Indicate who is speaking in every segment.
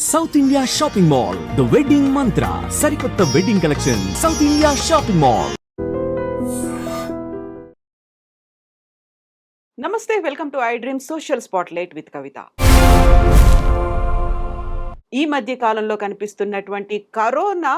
Speaker 1: South India shopping mall the wedding Mantra సరికొత్త wedding collection South India shopping mall.
Speaker 2: నమస్తే, welcome to I dream social spotlight with Kavitha. ఈ మధ్య కాలంలో కనిపిస్తున్నటువంటి corona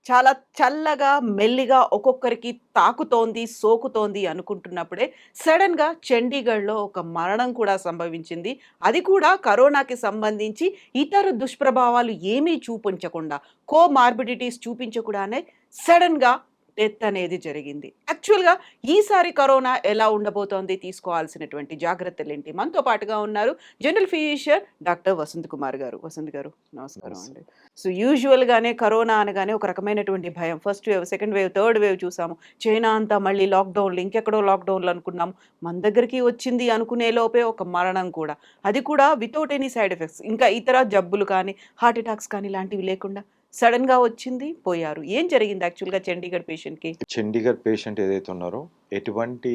Speaker 2: చాలా చల్లగా మెల్లిగా ఒక్కొక్కరికి తాకుతోంది, సోకుతోంది అనుకుంటున్నప్పుడే సడన్గా చండీగఢ్లో ఒక మరణం కూడా సంభవించింది. అది కూడా కరోనాకి సంబంధించి ఇతర దుష్ప్రభావాలు ఏమీ చూపించకుండా, కోమార్బిడిటీస్ చూపించకుండానే సడన్గా డెత్ అనేది జరిగింది. యాక్చువల్గా ఈసారి కరోనా ఎలా ఉండబోతోంది, తీసుకోవాల్సినటువంటి జాగ్రత్తలేంటి? మనతో పాటుగా ఉన్నారు general physician doctor Vasanth Kumar garu. Vasanth గారు నమస్కారం అండి. సో యూజువల్గానే కరోనా అనగానే ఒక రకమైనటువంటి భయం. First wave, second wave, third wave చూసాము. చైనా అంతా మళ్ళీ లాక్డౌన్లు, ఇంకెక్కడో లాక్డౌన్లు అనుకున్నాము. మన దగ్గరికి వచ్చింది అనుకునే లోపే ఒక మరణం కూడా, అది కూడా వితౌట్ ఎనీ సైడ్ ఎఫెక్ట్స్. ఇంకా ఇతర జబ్బులు కానీ, హార్ట్ అటాక్స్ కానీ ఇలాంటివి లేకుండా సడన్ గా వచ్చింది, పోయారు. ఏం జరిగింది యాక్చువల్గా చండీగఢ్ పేషెంట్ కి?
Speaker 3: చండీగఢ్ పేషెంట్ ఏదైతే ఉన్నారో ఎటువంటి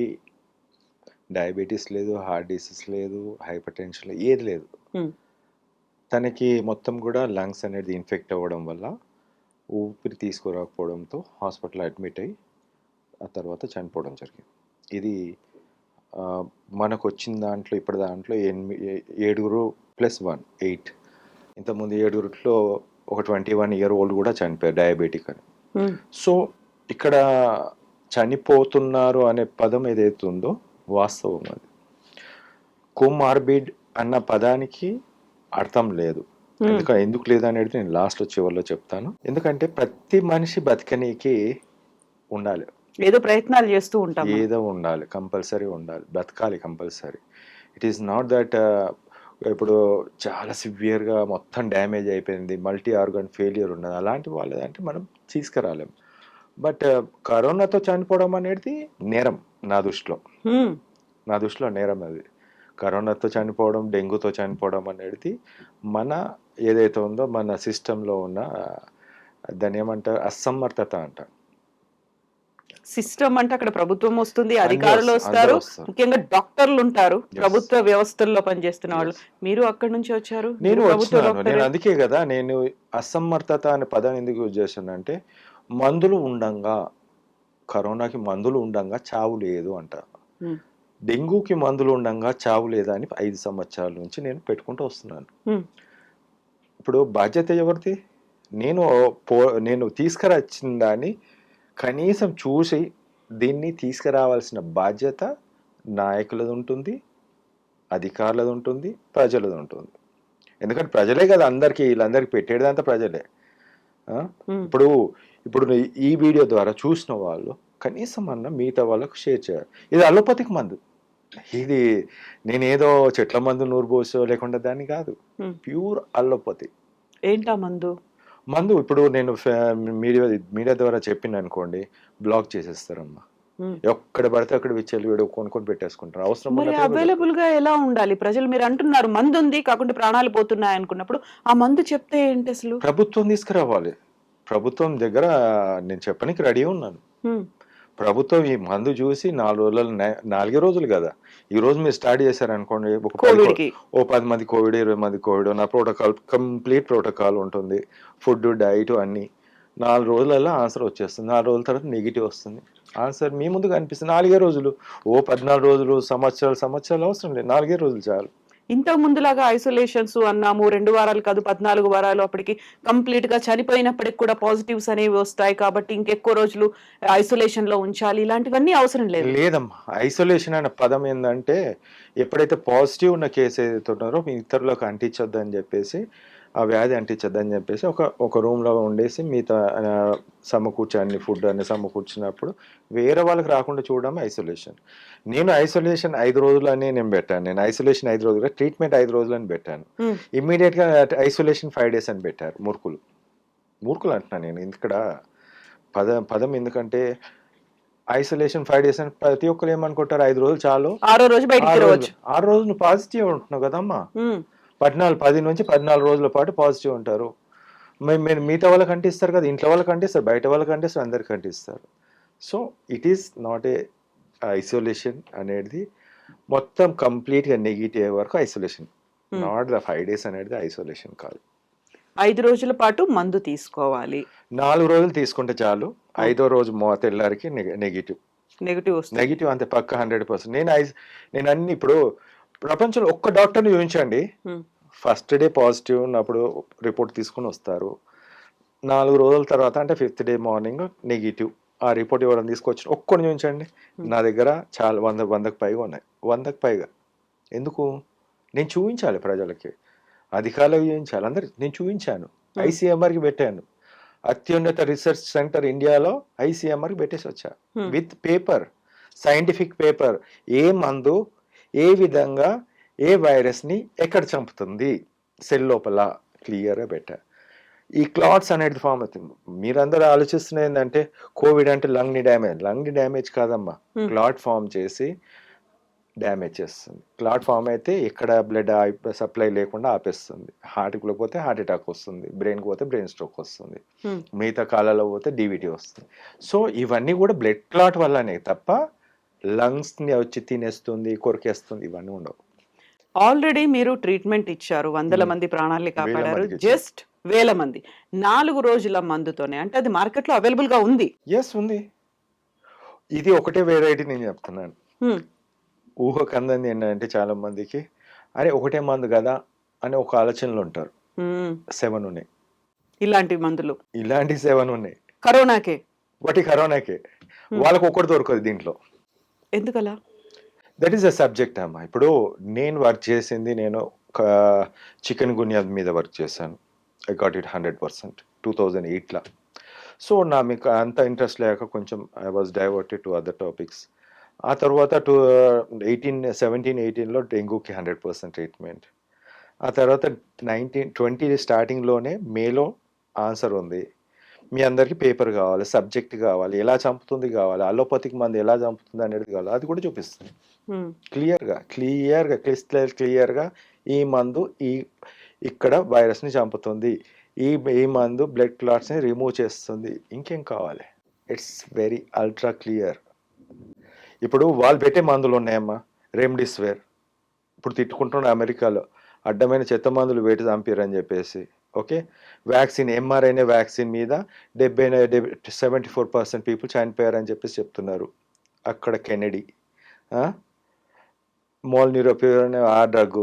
Speaker 3: డయాబెటీస్ లేదు, హార్ట్ డిసీజ్ లేదు, హైపర్ టెన్షన్ లేదు, ఏది లేదు. తనకి మొత్తం కూడా లంగ్స్ అనేది ఇన్ఫెక్ట్ అవ్వడం వల్ల ఊపిరి తీసుకురాకపోవడంతో హాస్పిటల్ అడ్మిట్ అయ్యి ఆ తర్వాత చనిపోవడం జరిగింది. ఇది మనకు వచ్చిన దాంట్లో ఇప్పటి దాంట్లో 7 + 1 8. ఇంతకుముందు 7 ఒక 21 year old కూడా చనిపోయారు, డయాబెటిక్ అని. సో ఇక్కడ చనిపోతున్నారు అనే పదం ఏదైతే ఉందో వాస్తవం. అది కోమార్బిడ్ అన్న పదానికి అర్థం లేదు. ఎందుకు లేదు అనేది నేను లాస్ట్ చివరిలో చెప్తాను. ఎందుకంటే ప్రతి మనిషి బతకనీకి ఉండాలి,
Speaker 2: ఏదో ప్రయత్నాలు చేస్తూ ఉంటాం,
Speaker 3: ఏదో ఉండాలి, కంపల్సరీ ఉండాలి, బ్రతకాలి compulsory. It is not that ఇప్పుడు చాలా సివియర్గా మొత్తం డ్యామేజ్ అయిపోయింది, మల్టీ ఆర్గన్ ఫెయిల్యూర్ ఉన్నది, అలాంటి వాళ్ళదంటే మనం తీసుకురాలేం. బట్ కరోనాతో చనిపోవడం అనేది నేరం నా దృష్టిలో నేరం. అది కరోనాతో చనిపోవడం, డెంగ్యూతో చనిపోవడం అనేది మన ఏదైతే ఉందో మన సిస్టంలో ఉన్న దాన్ని ఏమంటారు, అసమర్థత అంట.
Speaker 2: సిస్టమ్ అంటే అక్కడ ప్రభుత్వం వస్తుంది, అధికారులు వస్తారు, ముఖ్యంగా డాక్టర్లు ఉంటారు, ప్రభుత్వ వ్యవస్థల్లో పనిచేస్తున్న వాళ్ళు. మీరు అక్కడి నుంచి వచ్చారు.
Speaker 3: నేను అందుకే కదా నేను అసమర్థత అనే పదం ఎందుకు యూజ్ చేశానంటే, మందులు ఉండంగా, కరోనాకి మందులు ఉండంగా చావు లేదు అంట, డెంగ్యూకి మందులు ఉండంగా చావు లేదా అని 5 సంవత్సరాల నుంచి నేను పెట్టుకుంటూ వస్తున్నాను. ఇప్పుడు బాధ్యత ఎవరిది? నేను తీసుకురచ్చిన దాన్ని కనీసం చూసి దీన్ని తీసుకురావాల్సిన బాధ్యత నాయకులది ఉంటుంది, అధికారులది ఉంటుంది, ప్రజలది ఉంటుంది. ఎందుకంటే ప్రజలే కదా అందరికీ, వీళ్ళందరికీ పెట్టేదంతా ప్రజలే. ఇప్పుడు ఈ వీడియో ద్వారా చూసిన వాళ్ళు కనీసం మిగతా వాళ్ళకు షేర్ చేయాలి. ఇది అలోపతిక్ మందు, ఇది నేనేదో చెట్ల మందు నూరుబోసో లేకుండా దాన్ని కాదు, ప్యూర్ అలోపతి.
Speaker 2: ఏంటా మందు?
Speaker 3: ఇప్పుడు నేను మీడియా ద్వారా చెప్పిన అనుకోండి, బ్లాక్ చేసేస్తారమ్మా. ఎక్కడ పడితే అక్కడ విచ్చలు కొనుక్కొని పెట్టేసుకుంటారు. అవసరం
Speaker 2: అవైలబుల్ గా ఎలా ఉండాలి ప్రజలు? మీరు అంటున్నారు మందు ఉంది కాకుండా ప్రాణాలు పోతున్నాయి అనుకున్నప్పుడు ఆ మందు చెప్తే ఏంటి అసలు?
Speaker 3: ప్రభుత్వం తీసుకురావాలి. ప్రభుత్వం దగ్గర నేను చెప్పడానికి రెడీ ఉన్నాను. ప్రభుత్వం ఈ మందు చూసి 4 రోజులు కదా, ఈ రోజు మీరు స్టార్ట్ చేశారనుకోండి, ఓ 10 మంది కోవిడ్, 20 మంది కోవిడ్, నా ప్రోటోకాల్ కంప్లీట్ ప్రోటోకాల్ ఉంటుంది, ఫుడ్, డైట్ అన్ని. 4 రోజులలో ఆన్సర్ వచ్చేస్తుంది. 4 రోజుల తర్వాత నెగిటివ్ వస్తుంది, ఆన్సర్ మీ ముందు కనిపిస్తుంది. 4 రోజులు, ఓ 14 రోజులు, సంవత్సరాలు అవసరం లేదు, 4 రోజులు చాలు.
Speaker 2: ఇంతకు ముందులాగా ఐసోలేషన్స్ అన్నాము, 2 వారాలు కాదు 14 వారాలు, అప్పటికి కంప్లీట్ గా చనిపోయినప్పటికి కూడా పాజిటివ్స్ అనేవి వస్తాయి కాబట్టి ఇంకెక్కువ రోజులు ఐసోలేషన్ లో ఉంచాలి, ఇలాంటివన్నీ అవసరం
Speaker 3: లేదమ్మా. ఐసోలేషన్ అనే పదం ఏంటంటే, ఎప్పుడైతే పాజిటివ్ ఉన్న కేసు ఏదైతే ఉన్నారో ఇతరులకు అంటించొద్దని చెప్పేసి, ఆ వ్యాధి అంటించొద్దని చెప్పేసి ఒక రూమ్లో ఉండేసి మిగతా సమకూర్చి ఫుడ్ అన్ని సమకూర్చినప్పుడు వేరే వాళ్ళకి రాకుండా చూడడం ఐసోలేషన్. నేను ఐసోలేషన్ 5 రోజులని నేను పెట్టాను. నేను ఐసోలేషన్ 5 రోజులు, ట్రీట్మెంట్ 5 రోజులని పెట్టాను. ఇమ్మీడియట్గా ఐసోలేషన్ 5 days అని పెట్టారు. మూర్ఖులు అంటున్నాను నేను ఇక్కడ పదం ఎందుకంటే, ఐసోలేషన్ 5 days అని ప్రతి ఒక్కరు ఏమనుకుంటారు, 5 రోజులు చాలు,
Speaker 2: 6 రోజు
Speaker 3: నువ్వు పాజిటివ్ ఉంటున్నావు కదమ్మా. 10 నుంచి 14 రోజుల పాటు పాజిటివ్ ఉంటారు. మీరు మిగతా వాళ్ళకి అంటిస్తారు కదా, ఇంట్లో వాళ్ళకి అంటిస్తారు, బయట వాళ్ళకి అంటిస్తారు, అందరికి అంటిస్తారు. So it is not a isolation అనేది, మొత్తం కంప్లీట్గా నెగిటివ్ వరకు ఐసోలేషన్, నాట్ ద 5 days అనేది ఐసోలేషన్ కాదు.
Speaker 2: 5 రోజుల పాటు మందు తీసుకోవాలి.
Speaker 3: 4 రోజులు తీసుకుంటే చాలు.
Speaker 2: హ్మ్.
Speaker 3: 5వ రోజు తెల్లారికి నెగెటివ్.
Speaker 2: నెగెటివ్ వస్తుంది.
Speaker 3: నెగెటివ్ అంతే పక్కా 100%. నేను అన్ని ఇప్పుడు ప్రపంచంలో ఒక్క డాక్టర్‌ని చూయించండి.
Speaker 2: హ్మ్.
Speaker 3: ఫస్ట్ డే పాజిటివ్ ఉన్నప్పుడు రిపోర్ట్ తీసుకొని వస్తారు. 4 రోజుల తర్వాత అంటే ఫిఫ్త్ డే మార్నింగ్ నెగెటివ్. ఆ రిపోర్ట్ ఎవరైనా తీసుకొచ్చి ఒక్కడిని చూయించండి.
Speaker 2: హ్మ్.
Speaker 3: నా దగ్గర చాలా 100కి పైగా ఉన్నాయి. 100కి పైగా. ఎందుకు? నేను చూయించాలి ప్రజలకి. అధికారులకు చూయించాలి. అందరికి నేను చూయించాను.
Speaker 2: హ్మ్.
Speaker 3: ఐసీఎంఆర్‌కి పెట్టాను. అత్యున్నత రిసర్చ్ సెంటర్ ఇండియాలో ఐసీఎంఆర్‌కి పెట్టేసి వచ్చా.
Speaker 2: Hmm.
Speaker 3: With paper, scientific paper. ఏ మందు ఏ విధంగా ఏ వైరస్‌ని ఎక్కడ చంపుతుంది సెల్ లోపల క్లియర్‌గా పెట్టా. ఈ క్లాట్స్ అనేది ఫార్మ్ అవుతుంది. మీరందరూ ఆలోచిస్తున్నది ఏందంటే కోవిడ్ అంటే లంగ్‌ని డ్యామేజ్ కాదమ్మా.
Speaker 2: హ్మ్.
Speaker 3: క్లాట్ ఫార్మ్ చేసి డ్యామేజ్ చేస్తుంది. క్లాట్ ఫార్మ్ అయితే ఎక్కడ బ్లడ్ సప్లై లేకుండా ఆపేస్తుంది. హార్ట్‌కి పోతే హార్ట్ అటాక్ వస్తుంది. బ్రెయిన్‌కి పోతే బ్రెయిన్ స్ట్రోక్ వస్తుంది.
Speaker 2: హ్మ్.
Speaker 3: మిగతా కాలాల్లో పోతే డీవీటీ వస్తుంది. సో ఇవన్నీ కూడా బ్లడ్ క్లాట్ వల్లనే తప్ప లంగ్స్‌ని వచ్చి తినేస్తుంది, కొరికేస్తుంది ఇవన్నీ ఉండవు.
Speaker 2: ఆల్రెడీ మీరు ట్రీట్మెంట్ ఇచ్చారు. వందల మంది ప్రాణాల్ని
Speaker 3: వేల
Speaker 2: కాపాడారు.
Speaker 3: మందికి ఇచ్చాం.
Speaker 2: జస్ట్ వేల మంది. 4 రోజుల మందుతోనే. అంటే అది మార్కెట్‌లో అవైలబుల్‌గా ఉంది.
Speaker 3: యెస్ ఉంది. ఇది ఒకటే వెరైటీ నేను చెప్తున్నాను.
Speaker 2: హ్మ్.
Speaker 3: ఊహకందంది ఏంటంటే చాలా మందికి అరే ఒకటే మందు కదా అని ఒక ఆలోచనలో ఉంటారు.
Speaker 2: హ్మ్.
Speaker 3: 7 ఉన్నాయి.
Speaker 2: ఇలాంటి మందులు.
Speaker 3: ఇలాంటి 7 ఉన్నాయి.
Speaker 2: కరోనాకే.
Speaker 3: ఒకటి కరోనాకే.
Speaker 2: హ్మ్.
Speaker 3: వాళ్ళకి ఒక్కటి దొరకదు దీంట్లో.
Speaker 2: ఎందుకలా?
Speaker 3: దట్ ఈస్ అ సబ్జెక్ట్ అమ్మా. ఇప్పుడు నేను వర్క్ చేసింది నేను చికెన్ గున్యా మీద వర్క్ చేశాను. I got it 100% 2008లా. సో నా మీకు అంత ఇంట్రెస్ట్ లేక కొంచెం I was diverted to other topics. ఆ తర్వాత 17, 18లో డెంగ్యూకి 100% ట్రీట్మెంట్. ఆ తర్వాత 20 స్టార్టింగ్లోనే మేలో ఆన్సర్ ఉంది. మీ అందరికీ పేపర్ కావాలి, సబ్జెక్ట్ కావాలి, ఎలా చంపుతుంది కావాలి, అలోపతిక్ మందు ఎలా చంపుతుంది అనేది కావాలి, అది కూడా చూపిస్తుంది
Speaker 2: హ్మ్.
Speaker 3: క్లియర్గా క్లియర్గా ఈ మందు ఇక్కడ వైరస్ని చంపుతుంది, ఈ మందు బ్లడ్ క్లాట్స్ని రిమూవ్ చేస్తుంది. ఇంకేం కావాలి? It's very ultra clear. ఇప్పుడు వాళ్ళు పెట్టే మందులు ఉన్నాయమ్మా, రెమ్డెసివిర్. ఇప్పుడు తిట్టుకుంటున్న అమెరికాలో అడ్డమైన చెత్త మందులు వేటి చంపారని చెప్పేసి. ఓకే, వ్యాక్సిన్ ఎంఆర్ఎన్ఏ వ్యాక్సిన్ మీద 74% పీపుల్ చనిపోయారని చెప్పేసి చెప్తున్నారు. అక్కడ కెనడీ మోల్ న్యూరోపియర్ అనే ఆ డ్రగ్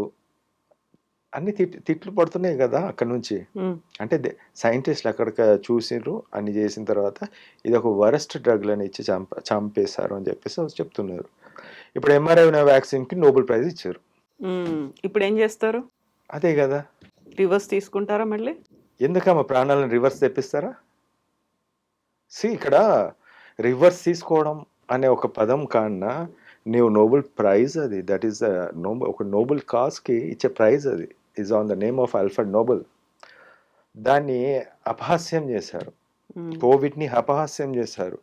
Speaker 3: అన్ని తిట్లు పడుతున్నాయి కదా అక్కడ నుంచి.
Speaker 2: హ్మ్.
Speaker 3: అంటే సైంటిస్టులు అక్కడ చూసిండ్రు, అన్ని చేసిన తర్వాత ఇది ఒక వరస్ట్ డ్రగ్లను ఇచ్చి చంపేశారు అని చెప్పేసి చెప్తున్నారు. ఇప్పుడు ఎంఆర్ఐ వ్యాక్సిన్కి నోబెల్ ప్రైజ్ ఇచ్చారు.
Speaker 2: హ్మ్. ఇప్పుడేం జేస్తారు?
Speaker 3: అదే కదా.
Speaker 2: రివర్స్ తీసుకుంటారా మళ్ళీ?
Speaker 3: ఎందుకమ్మా ప్రాణాలను రివర్స్ తెప్పిస్తారా? ఇక్కడ రివర్స్ తీసుకోవడం అనే ఒక పదం కన్నా నీవు నోబెల్ ప్రైజ్ అది. దట్ ఈస్ ఒక నోబెల్ కాజ్కి ఇచ్చే ప్రైజ్ అది. Is on the name of Alfred Nobel. దాన్ని అపహాస్యం చేశారు.
Speaker 2: హ్మ్.
Speaker 3: కోవిడ్ని అపహాస్యం చేశారు.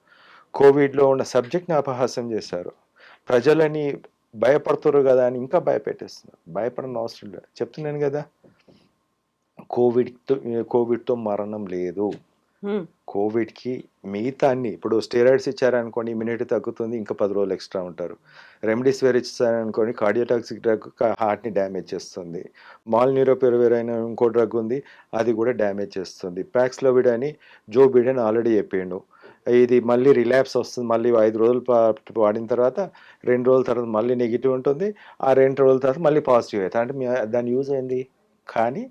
Speaker 3: కోవిడ్లో ఉన్న సబ్జెక్ట్ని అపహాస్యం చేశారు. ప్రజలని భయపడుతున్నారు కదా అని ఇంకా భయపెట్టేస్తున్నారు. భయపడని అవసరం లేదు. చెప్తున్నాను కదా, కోవిడ్తో మరణం లేదు.
Speaker 2: హ్మ్.
Speaker 3: కోవిడ్కి మిగతా అన్ని ఇప్పుడు స్టెరాయిడ్స్ ఇచ్చారనుకోండి ఇమ్యూనిటీ తగ్గుతుంది, ఇంకా 10 రోజులు ఎక్స్ట్రా ఉంటారు. రెమ్డెసివిర్ ఇచ్చారనుకోండి కార్డియోటాక్సిక్ డ్రగ్ హార్ట్ని డ్యామేజ్ చేస్తుంది. మాల్ న్యూరోపిరవిర్ అయిన ఇంకో డ్రగ్ ఉంది, అది కూడా డ్యామేజ్ చేస్తుంది. ప్యాక్స్లోవిడ్ అని జో బిడెన్ ఆల్రెడీ చెప్పిండు. ఇది మళ్ళీ రిలాప్స్ వస్తుంది, మళ్ళీ 5 రోజులు వాడిన తర్వాత 2 రోజుల తర్వాత మళ్ళీ నెగిటివ్ ఉంటుంది, ఆ 2 రోజుల తర్వాత మళ్ళీ పాజిటివ్ అవుతుంది. అంటే దాని యూజ్ ఏంది? కానీ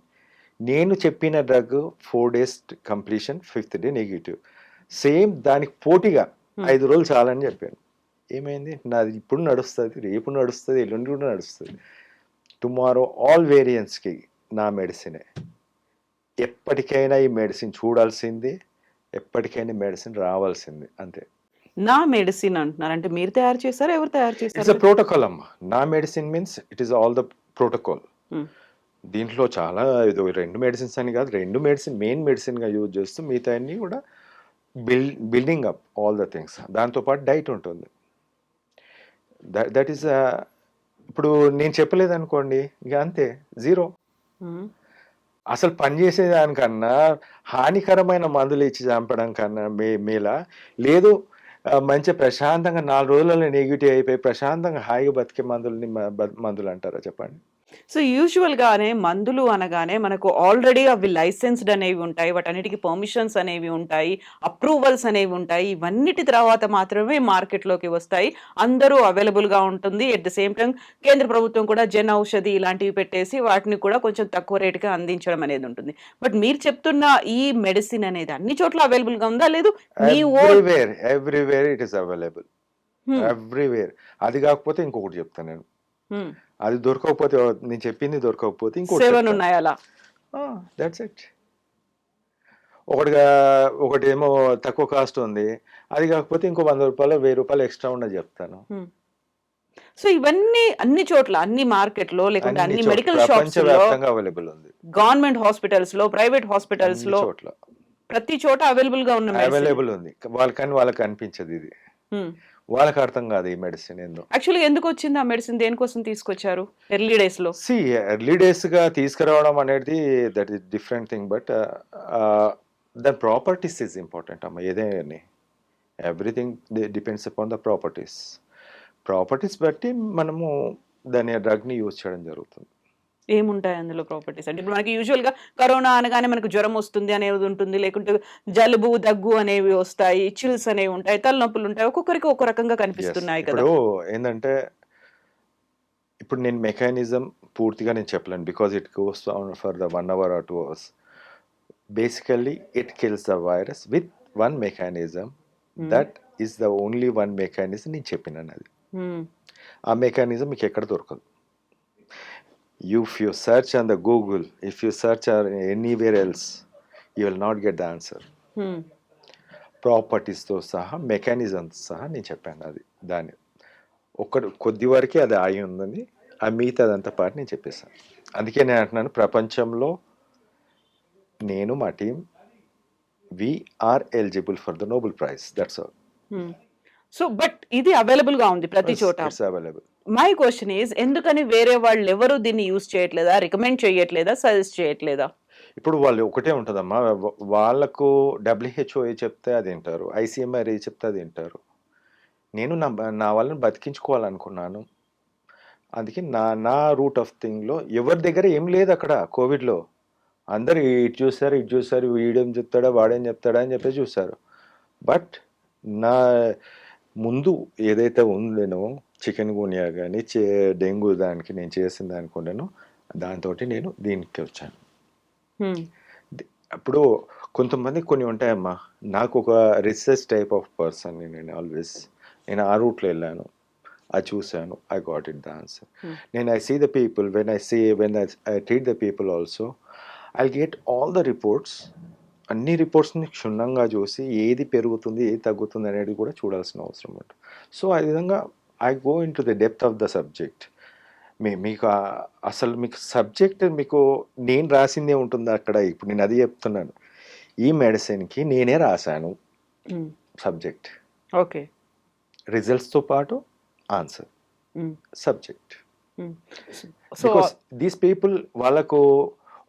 Speaker 3: నేను చెప్పిన drug 4 days completion, 5th day negative. Same దానికి పోటీగా 5 రోజులు చాలని చెప్పాను. ఏమైంది? నాది ఇప్పుడు నడుస్తుంది, రేపు నడుస్తుంది, ఎల్లుండి కూడా నడుస్తుంది. టుమారో ఆల్ వేరియంట్స్కి నా మెడిసినే. ఎప్పటికైనా ఈ మెడిసిన్ చూడాల్సిందే, ఎప్పటికైనా మెడిసిన్ రావాల్సిందే, అంతే.
Speaker 2: నా మెడిసిన్ అంటున్నారు. అంటే మీరు తయారు చేసారా? ఎవరు తయారు
Speaker 3: ఇట్స్
Speaker 2: చేసారు?
Speaker 3: అ ప్రోటోకాల్ అమ్మా. నా medicine means it is all the protocol.
Speaker 2: హ్మ్.
Speaker 3: దీంట్లో చాలా ఇది 2 మెడిసిన్స్ అని కాదు, 2 మెయిన్ మెడిసిన్గా యూజ్ చేస్తూ మిగతా అన్నీ కూడా building up all the things. దాంతోపాటు డైట్ ఉంటుంది. దట్ ఈస్ ఇప్పుడు నేను చెప్పలేదు అనుకోండి, ఇక అంతే, జీరో.
Speaker 2: హ్మ్.
Speaker 3: అసలు పనిచేసేదానికన్నా హానికరమైన మందులు ఇచ్చి చంపడం కన్నా మేలా లేదు. మంచి ప్రశాంతంగా 4 రోజులలో నెగిటివ్ అయిపోయి ప్రశాంతంగా హాయిగా బతికే మందులు అంటారా చెప్పండి?
Speaker 2: సో యూజువల్‌గానే మందులు అనగానే మనకు ఆల్రెడీ అవి లైసెన్స్‌డ్ అనేవి ఉంటాయి. వాటన్నిటికి పర్మిషన్స్ అనేవి ఉంటాయి. అప్రూవల్స్ అనేవి ఉంటాయి. ఇవన్నిటి తర్వాత మాత్రమే మార్కెట్‌లోకి వస్తాయి. అందరూ అవైలబుల్‌గా ఉంటుంది. ఎట్ ద సేమ్ టైమ్ కేంద్ర ప్రభుత్వం కూడా జన్ ఔషధి ఇలాంటివి పెట్టేసి వాటిని కూడా కొంచెం తక్కువ రేట్‌కి అందించడం అనేది ఉంటుంది. బట్ మీరు చెప్తున్న ఈ మెడిసిన్ అనేది అన్ని చోట్ల అవైలబుల్‌గా ఉందా? లేదు మీ ఓన్
Speaker 3: everywhere it is available.
Speaker 2: Hmm.
Speaker 3: Everywhere. అది కాకపోతే ఇంకొకటి చెప్తాను నేను.
Speaker 2: హ్మ్.
Speaker 3: అది దొరకకపోతే నేను చెప్పింది దొరకకపోతే ఇంకోటి
Speaker 2: 7
Speaker 3: చెప్తా.
Speaker 2: ఉన్నాయి అలా.
Speaker 3: That's it. ఒకటిగా ఒకటేమో తక్కువ కాస్ట్ ఉంది. అది కాకపోతే ఇంకో రూ. 100, రూ. 1000 ఎక్స్ట్రా ఉన్నది చెప్తాను.
Speaker 2: హ్మ్. సో ఇవన్నీ అన్ని చోట్ల, అన్ని మార్కెట్‌లో లేకుంటే
Speaker 3: అన్ని
Speaker 2: అన్ని
Speaker 3: చోట్ల
Speaker 2: మెడికల్ షాప్స్‌లో,
Speaker 3: ప్రపంచవ్యాప్తంగా అవైలబుల్ ఉంది.
Speaker 2: గవర్నమెంట్ హాస్పిటల్స్‌లో, ప్రైవేట్
Speaker 3: అన్ని
Speaker 2: హాస్పిటల్స్‌లో
Speaker 3: చోట్ల
Speaker 2: ప్రతి చోట అవైలబుల్‌గా ఉన్న మెడిసిన్.
Speaker 3: అవైలబుల్ ఉంది. వాళ్ళకి అనిపించదు ఇది.
Speaker 2: హ్మ్.
Speaker 3: వాళ్ళకి అర్థం కాదు ఈ మెడిసిన్ ఏందో.
Speaker 2: యాక్చువల్‌గా ఎందుకొచ్చింది ఆ మెడిసిన్? దేనికోసం తీసుకొచ్చారు ఎర్లీ డేస్‌లో?
Speaker 3: ఎర్లీ డేస్‌గా తీసుకురావడం అనేది that is different thing. But the properties is important అమ్మ. ఏదేని everything depends upon the properties. Properties బట్టి మనము దాని డ్రగ్‌ని యూజ్ చేయడం జరుగుతుంది.
Speaker 2: ఏముంటాయి అందులో ప్రాపర్టీస్? అంటే ఇప్పుడు మనకి యూజువల్‌గా కరోనా అనగానే మనకు జ్వరం వస్తుంది అనేది ఉంటుంది. లేకుంటే జలుబు, దగ్గు అనేవి వస్తాయి. చిల్స్ అనేవి ఉంటాయి. తలనొప్పులు ఉంటాయి. ఒక్కొక్కరికి ఒక్కో రకంగా
Speaker 3: యెస్.
Speaker 2: కనిపిస్తున్నాయి కదా!
Speaker 3: ఇప్పుడు ఏందంటే ఇప్పుడు నేను మెకానిజం పూర్తిగా నేను చెప్పలేను. Because it goes on for the 1 hour or 2 hours. Basically it kills the virus with one mechanism.
Speaker 2: Hmm.
Speaker 3: That is the only one mechanism నేను చెప్పినాను అది.
Speaker 2: హ్మ్.
Speaker 3: ఆ మెకానిజం మీకు ఎక్కడ దొరకదు. If you search on the Google, if you search anywhere else, you will not get the answer.
Speaker 2: హ్మ్.
Speaker 3: ప్రాపర్టీస్తో సహా మెకానిజంతో సహా నేను చెప్పాను అది. దాన్ని కొద్ది వరకే అది ఆగి ఉందని, ఆ మిగతాదంతా పాటు నేను చెప్పేసాను. అందుకే నేను అంటున్నాను ప్రపంచంలో నేను మా team we are eligible for the Nobel prize. That's all.
Speaker 2: Hmm. So but ఇది అవైలబుల్‌గా ఉంది ప్రతి చోట.
Speaker 3: It's available.
Speaker 2: My question is ఎందుకని వేరే వాళ్ళెవరు దీన్ని యూజ్ చేయట్లేదా? రికమెండ్ చేయట్లేదా? సజెస్ట్ చేయట్లేదా?
Speaker 3: ఇప్పుడు వాళ్ళు ఒకటే ఉంటుందమ్మా. వాళ్ళకు డబ్ల్యూహెచ్ఓ ఏ చెప్తే అది వింటారు. ఐసీఎంఆర్ ఏ చెప్తే అది వింటారు. నేను నా వాళ్ళని బతికించుకోవాలనుకున్నాను. అందుకే నా రూట్ ఆఫ్ థింగ్‌లో ఎవరి దగ్గర ఏం లేదు అక్కడ కోవిడ్‌లో. అందరూ ఇటు చూసారు వీడేం చెప్తాడా, వాడేం చెప్తాడా అని చెప్పేసి చూసారు. బట్ నా ముందు ఏదైతే ఉందేనో చికెన్ గున్యా గానీ, డెంగ్యూ దానికి నేను చేసిన దానికి ఉండేనో దాంతోటి నేను దీనికి వచ్చాను.
Speaker 2: హ్మ్.
Speaker 3: అప్పుడు కొంతమంది కొన్ని ఉంటాయమ్మా. నాకు ఒక రీసెర్చ్ టైప్ ఆఫ్ పర్సన్ నేను ఆల్వేస్. నేను ఆ రూట్‌లో వెళ్ళాను. అది చూసాను. I got it the answer.
Speaker 2: Hmm.
Speaker 3: నేను I see the people when I treat the people also I get all the reports. అన్ని రిపోర్ట్స్‌ని క్షుణ్ణంగా చూసి ఏది పెరుగుతుంది, ఏది తగ్గుతుంది అనేది కూడా చూడాల్సిన అవసరం ఉంటుంది. సో, ఆ విధంగా I go into the depth of the subject. మీకు అసలు మీకు సబ్జెక్ట్ మీకు నేను రాసిందే ఉంటుందా అక్కడ? ఇప్పుడు నేను అది చెప్తున్నాను. ఈ మెడిసిన్‌కి నేనే రాసాను
Speaker 2: హ్మ్.
Speaker 3: సబ్జెక్ట్.
Speaker 2: ఓకే.
Speaker 3: రిజల్ట్స్‌తో పాటు ఆన్సర్.
Speaker 2: హ్మ్.
Speaker 3: సబ్జెక్ట్.
Speaker 2: హ్మ్. సో
Speaker 3: బికాస్ దీస్ పీపుల్ వాళ్ళకు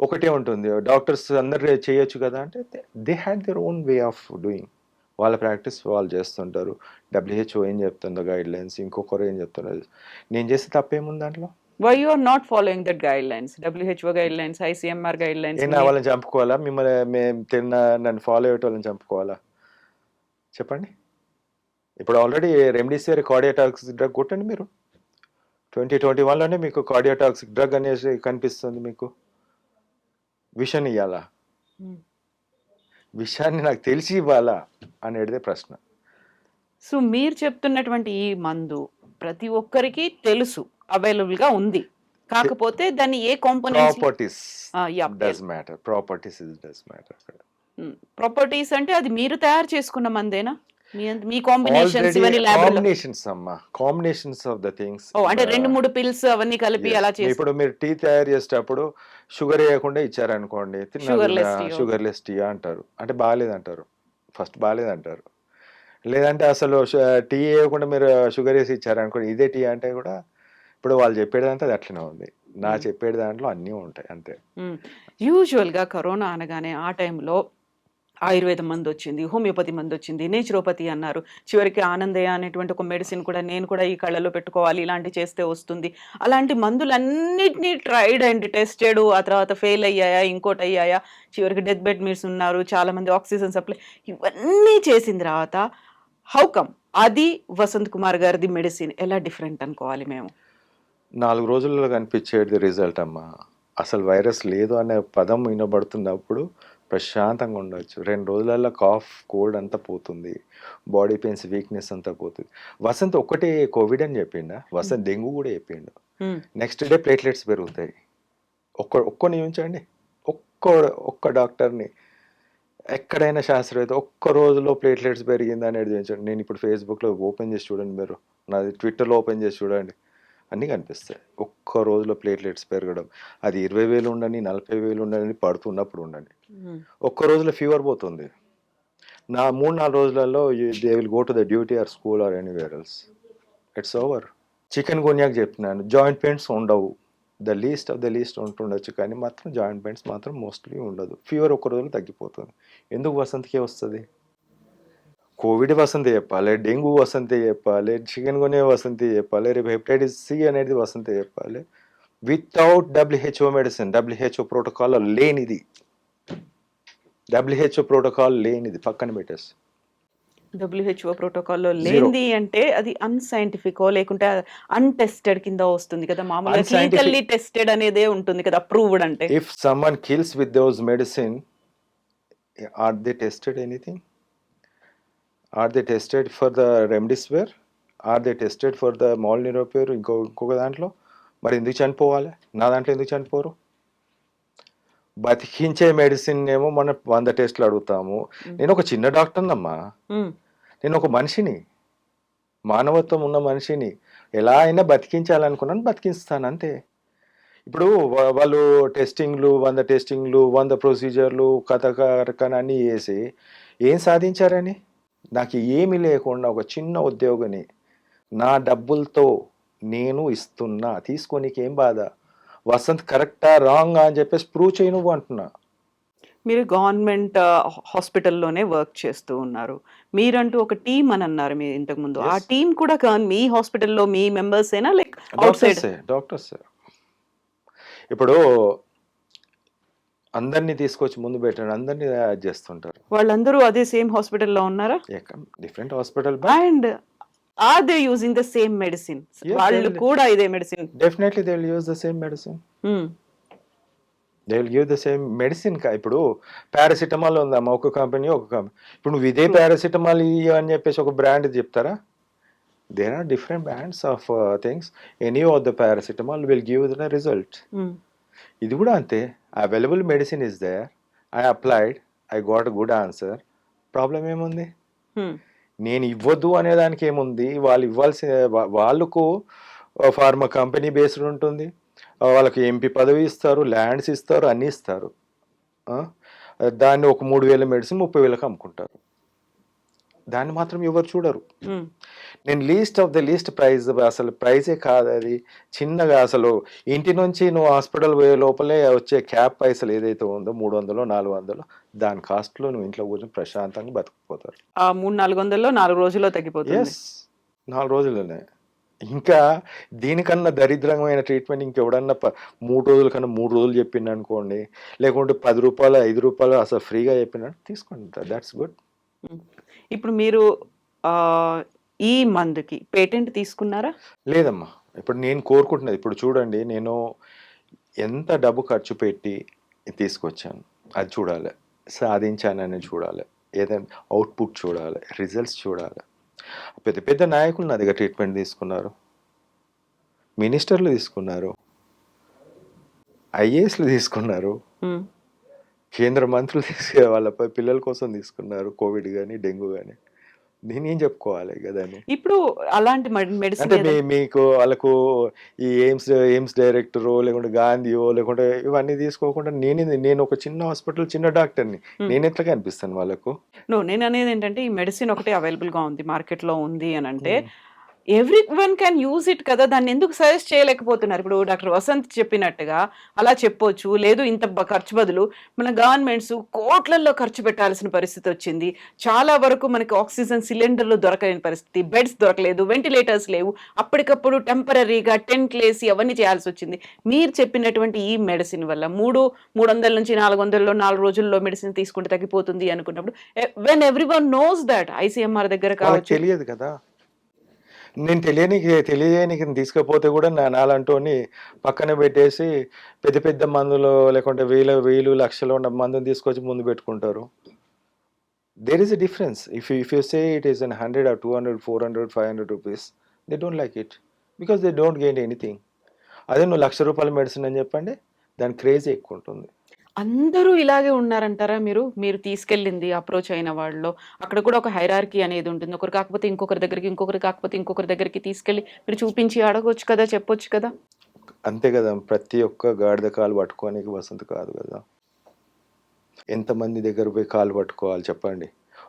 Speaker 3: ఒకటే ఉంటుంది. డాక్టర్స్ అందరూ చేయొచ్చు కదా! అంటే they had their own way of doing. వాళ్ళ ప్రాక్టీస్ వాళ్ళు చేస్తుంటారు. డబ్ల్యూహెచ్ఓ ఏం చెప్తుందో గైడ్‌లైన్స్, ఇంకొకరు ఏం చెప్తున్నారు. నేను చేస్తే తప్పేముంది దాంట్లో?
Speaker 2: Why you are not following that guidelines? WHO guidelines, ICMR guidelines
Speaker 3: నా వాళ్ళని చంపుకోవాలా? నన్ను ఫాలో అయ్యేటోళ్ళని చంపుకోవాలా? చెప్పండి. ఇప్పుడు ఆల్రెడీ రెమ్డెసివిర్ కార్డియోటాక్సిక్ డ్రగ్ కొట్టండి మీరు. 2021లోనే మీకు కార్డియోటాక్సిక్ డ్రగ్ అనేసి కనిపిస్తుంది మీకు. విషన్ ఇయ్యాలా?
Speaker 2: హ్మ్.
Speaker 3: విషయాన్ని నాకు తెలిసి ఇవ్వాలా అనేదే ప్రశ్న.
Speaker 2: సో మీరు చెప్తున్నటువంటి ఈ మందు ప్రతి ఒక్కరికి తెలుసు. అవైలబుల్‌గా ఉంది. కాకపోతే దాన్ని ఏ components
Speaker 3: properties
Speaker 2: yeah!
Speaker 3: Does matter. Does matter అక్కడ.
Speaker 2: ప్రాపర్టీస్ అంటే అది మీరు తయారు చేసుకున్న మందేనా? మీ కాంబినేషన్స్
Speaker 3: ఆల్రెడీ
Speaker 2: ఇవన్నీ ల్యాబ్‌లో
Speaker 3: కాంబినేషన్స్ అమ్మా. Combinations of the things.
Speaker 2: ఓహ్! అంటే 2, 3 పిల్స్ అవన్నీ కలిపి
Speaker 3: యెస్.
Speaker 2: అలా చేసి
Speaker 3: ఇప్పుడు మీరు టీ తయారు చేసేటప్పుడు షుగర్ ఎయకుండా ఇచ్చారనుకోండి.
Speaker 2: Sugarless tea.
Speaker 3: షుగర్‌లెస్ టీ అంటారు. అంటే బాలేదంటారు. ఫస్ట్ బాలేదంటారు. లేదంటే అసలు టీ ఎయకుండా మీరు షుగర్ ఏసి ఇచ్చారనుకోండి. ఇదే టీ అంటే కూడా ఇప్పుడు వాళ్ళు చెప్పేదంతా అది అట్లనే ఉంది.
Speaker 2: హ్మ్.
Speaker 3: చెప్పేటి దాంట్లో అన్నీ ఉంటాయి అంతే.
Speaker 2: హ్మ్. యూజువల్‌గా కరోనా అనగానే ఆ టైంలో ఆయుర్వేదం మందు వచ్చింది, హోమియోపతి మందు వచ్చింది, నేచురోపతి అన్నారు. చివరికి ఆనందయ్య అనేటువంటి ఒక మెడిసిన్ కూడా నేను కూడా ఈ కళ్ళలో పెట్టుకోవాలి, ఇలాంటివి చేస్తే వస్తుంది. అలాంటి మందులన్నిటిని ట్రైడ్ అండ్ టెస్టెడ్. ఆ తర్వాత ఫెయిల్ అయ్యాయా, ఇంకోటి అయ్యాయా, చివరికి డెత్ బెడ్ మీర్స్ ఉన్నారు, చాలామంది ఆక్సిజన్ సప్లై, ఇవన్నీ చేసిన తర్వాత హౌ కమ్ అది వసంత్ కుమార్ గారిది మెడిసిన్ ఎలా డిఫరెంట్ అనుకోవాలి మేము?
Speaker 3: 4 రోజుల్లో కనిపించేది రిజల్ట్ అమ్మా. అసలు వైరస్ లేదు అనే పదం వినబడుతున్నప్పుడు ప్రశాంతంగా ఉండొచ్చు. 2 రోజులలో కాఫ్, కోల్డ్ అంతా పోతుంది. బాడీ పెయిన్స్, వీక్‌నెస్ అంతా పోతుంది. వసంత్ ఒక్కటే కోవిడ్ అని చెప్పిండా? వసంత్ డెంగ్యూ కూడా చెప్పిండు. నెక్స్ట్ డే ప్లేట్లెట్స్ పెరుగుతాయి. ఒక్కడిని ఉంచండి. ఒక్క ఒక్క డాక్టర్‌ని ఎక్కడైనా శాస్త్రవేత్త ఒక్క రోజులో ప్లేట్లెట్స్ పెరిగింది అనేది చూపించండి. నేను ఇప్పుడు ఫేస్‌బుక్‌లో ఓపెన్ చేసి చూడండి, మీరు నాది ట్విట్టర్‌లో ఓపెన్ చేసి చూడండి, అన్నీ కనిపిస్తాయి. ఒక్క రోజులో ప్లేట్లెట్స్ పెరగడం. అది 20,000 ఉండని, 40,000 ఉండని, పడుతున్నప్పుడు ఉండని. ఒక్క రోజులో ఫీవర్ పోతుంది. 3-4 రోజులలో they will go to the duty or school or anywhere else. It's over. చికెన్ గున్యాకి చెప్తున్నాను, జాయింట్ పెయిన్స్ ఉండవు. The least of the least ఉంటుండొచ్చు, కానీ మాత్రం జాయింట్ పెయిన్స్ మాత్రం మోస్ట్లీ ఉండదు. ఫీవర్ ఒక్క రోజులో తగ్గిపోతుంది. ఎందుకు వసంతకే వస్తుంది? కోవిడ్ వసంతే చెప్పాలి, డెంగ్యూ వసంతే చెప్పాలి, చికెన్ గున్యా వసంతే చెప్పాలి, రేపు హెపటైటిస్ సి అనేది వసంతే చెప్పాలి. Without WHO medicine, WHO protocol లేనిది, WHO ప్రోటోకాల్ లేనిది పక్కన పెట్టేసి.
Speaker 2: WHO ప్రోటోకాల్లో లేనిది అంటే అది అన్సైంటిఫికో లేకుంటే అన్టెస్టెడ్ కింద వస్తుంది కదా? మామూలుగా క్లినికల్లీ టెస్టెడ్ అనేదే ఉంటుంది కదా, అప్రూవ్డ్ అంటే.
Speaker 3: If someone kills with those medicine, are they tested anything? Are they tested for the remdesivir? Are they tested for the molnupiravir? ఇంకొక దాంట్లో మరి ఎందుకు చనిపోవాలి? నా దాంట్లో ఎందుకు చనిపోరు? బతికించే మెడిసిన్ ఏమో మనం 100 టెస్ట్లు అడుగుతాము. నేను ఒక చిన్న డాక్టర్నమ్మా, నేను ఒక మనిషిని, మానవత్వం ఉన్న మనిషిని. ఎలా అయినా బతికించాలనుకున్నాను, బతికిస్తాను అంతే. ఇప్పుడు వాళ్ళు టెస్టింగ్లు 100 టెస్టింగ్లు, 100 ప్రొసీజర్లు, కథకరకని అన్నీ చేసి ఏం సాధించారని? నాకు ఏమీ లేకుండా ఒక చిన్న ఉద్యోగిని నా డబ్బులతో నేను ఇస్తున్నా, తీసుకోనికి ఏం బాధ? వసంత్ కరెక్టా రాంగా అని చెప్పేసి ప్రూవ్ చేయి నువ్వు అంటున్నా.
Speaker 2: మీరు గవర్నమెంట్ హాస్పిటల్లోనే వర్క్ చేస్తూ ఉన్నారు. మీరంటూ ఒక టీం అని అన్నారు మీరు ఇంతకుముందు. ఆ టీం కూడా మీ హాస్పిటల్లో మీ మెంబర్స్ ఏనా, లైక్ అవుట్ సైడ్?
Speaker 3: డాక్టర్స్. ఇప్పుడు అందరినీ తీసుకొచ్చి ముందు పెట్టండి, అందరినీ చేస్తుంటారు.
Speaker 2: వాళ్ళందరూ అదే సేమ్ హాస్పిటల్లో ఉన్నారా?
Speaker 3: Different hospital,
Speaker 2: and are they using the same medicine? వాళ్ళు కూడా ఇదే medicine?
Speaker 3: Definitely they will use the same medicine. They will give the same medicine. ఇప్పుడు పారాసిటమాల్ ఉందమ్మా, ఒక కంపెనీ ఒక కంపెనీ. ఇప్పుడు నువ్వు ఇదే పారాసిటమాల్ అని చెప్పేసి ఒక బ్రాండ్ చెప్తారా? There are different brands of things. Any of the paracetamol will give the result. ఇది కూడా అంతే. Available medicine is there, I applied, I got good answer. Problem ఏముంది? నేను ఇవ్వద్దు అనేదానికి ఏముంది? వాళ్ళు ఇవ్వాల్సిన, వాళ్ళకు ఫార్మా కంపెనీ బేస్డ్ ఉంటుంది, వాళ్ళకి ఎంపీ పదవి ఇస్తారు, ల్యాండ్స్ ఇస్తారు, అన్నీ ఇస్తారు. దాన్ని ఒక 3,000 మెడిసిన్ 30,000కి అమ్ముకుంటారు. దాన్ని మాత్రం ఎవరు చూడరు. నేను least of the least price, అసలు ప్రైజే కాదు అది, చిన్నగా. అసలు ఇంటి నుంచి నువ్వు హాస్పిటల్ పోయే లోపలే వచ్చే క్యాబ్ పైసలు ఏదైతే ఉందో 300 400, దాని కాస్ట్లో నువ్వు ఇంట్లో కూర్చొని ప్రశాంతంగా బతుకుపోతారు.
Speaker 2: ఆ 300-400లో 4 రోజుల్లో తగ్గిపోతుంది.
Speaker 3: ఎస్, 4 రోజుల్లోనే. ఇంకా దీనికన్నా దరిద్రమైన ట్రీట్మెంట్ ఇంకెవడన్నా 3 రోజుల కన్నా 3 రోజులు చెప్పిండు అనుకోండి, లేకుంటే 10 రూపాయలు 5 రూపాయలు అసలు ఫ్రీగా చెప్పినాడు, తీసుకోండి, దాట్స్ గుడ్.
Speaker 2: ఇప్పుడు మీరు ఈ మందుకి పేటెంట్ తీసుకున్నారా?
Speaker 3: లేదమ్మా. ఇప్పుడు నేను కోరుకుంటున్నది, ఇప్పుడు చూడండి, నేను ఎంత డబ్బు ఖర్చు పెట్టి తీసుకొచ్చాను, అది చూడాలి, సాధించానని చూడాలి, ఏదైనా అవుట్పుట్ చూడాలి, రిజల్ట్స్ చూడాలి. పెద్ద పెద్ద నాయకులు నా దగ్గర ట్రీట్మెంట్ తీసుకున్నారు, మినిస్టర్లు తీసుకున్నారు, ఐఏఎస్లు తీసుకున్నారు, కేంద్ర మంత్రులు వాళ్ళ పిల్లల కోసం తీసుకున్నారు, కోవిడ్ కానీ డెంగ్యూ కానీ. నేనేం చెప్పుకోవాలి కదా.
Speaker 2: ఇప్పుడు అలాంటి మెడిసిన్
Speaker 3: అంటే మీకు వాళ్ళకు ఈ ఎయిమ్స్ డైరెక్టరో లేకుంటే గాంధీయో లేకుంటే ఇవన్నీ తీసుకోకుండా నేను ఒక చిన్న హాస్పిటల్ చిన్న డాక్టర్ని, నేను ఎట్లా కనిపిస్తాను వాళ్ళకు?
Speaker 2: నేను అనేది ఏంటంటే, ఈ మెడిసిన్ ఒకటే అవైలబుల్గా ఉంది, మార్కెట్లో ఉంది అని అంటే ఎవ్రీవన్ క్యాన్ యూజ్ ఇట్ కదా! దాన్నెందుకు సజెస్ట్ చేయలేకపోతున్నారు? ఇప్పుడు డాక్టర్ వసంత్ చెప్పినట్టుగా అలా చెప్పొచ్చు. లేదు ఇంత ఖర్చు బదులు మన గవర్నమెంట్స్ కోట్లల్లో ఖర్చు పెట్టాల్సిన పరిస్థితొచ్చింది. చాలా వరకు మనకి ఆక్సిజన్ సిలిండర్‌లు దొరకలేని పరిస్థితి. బెడ్స్ దొరకలేదు. వెంటిలేటర్స్ లేవు. అప్పటికప్పుడు టెంపరరీగా టెంట్‌లేసి అవన్నీ చేయాల్సొచ్చింది. మీరు చెప్పినటువంటి ఈ మెడిసిన్ వల్ల 300-400లో 4 రోజుల్లో మెడిసిన్ తీసుకుంటే తగ్గిపోతుంది అనుకున్నప్పుడు when everyone knows that ICMR దగ్గర
Speaker 3: వాళ్ళకి
Speaker 2: కావచ్చు.
Speaker 3: తెలియదు కదా! నేను తెలియనీకి తీసుకపోతే కూడా నాలాంటోని పక్కన పెట్టేసి పెద్ద పెద్ద మందులు లేకుంటే వేలు లక్షలు ఉన్న మందుని తీసుకొచ్చి ముందు పెట్టుకుంటారు. There is a difference. If you say it is an 100 or 200, 400, 500 rupees, they don't like it because they don't gain anything. అదే నువ్వు ₹1,00,000 మెడిసిన్ అని చెప్పండి, దాని క్రేజ్ ఎక్కువ ఉంటుంది.
Speaker 2: అందరూ ఇలాగే ఉన్నారంటారా మీరు? మీరు తీసుకెళ్ళింది అప్రోచ్ అయిన వాళ్ళలో. అక్కడ కూడా ఒక హైరార్కీ అనేది ఉంటుంది. ఒకరు కాకపోతే ఇంకొకరి దగ్గరికి, ఇంకొకరు కాకపోతే ఇంకొకరి దగ్గరికి తీసుకెళ్ళి మీరు చూపించి అడగొచ్చు కదా! చెప్పొచ్చు కదా!
Speaker 3: అంతే కదా, ప్రతి ఒక్క గాడిద కాలు పట్టుకోనికి వసంత్ కాదు కదా. ఎంతమంది దగ్గర పోయి కాలు పట్టుకోవాలి చెప్పండి.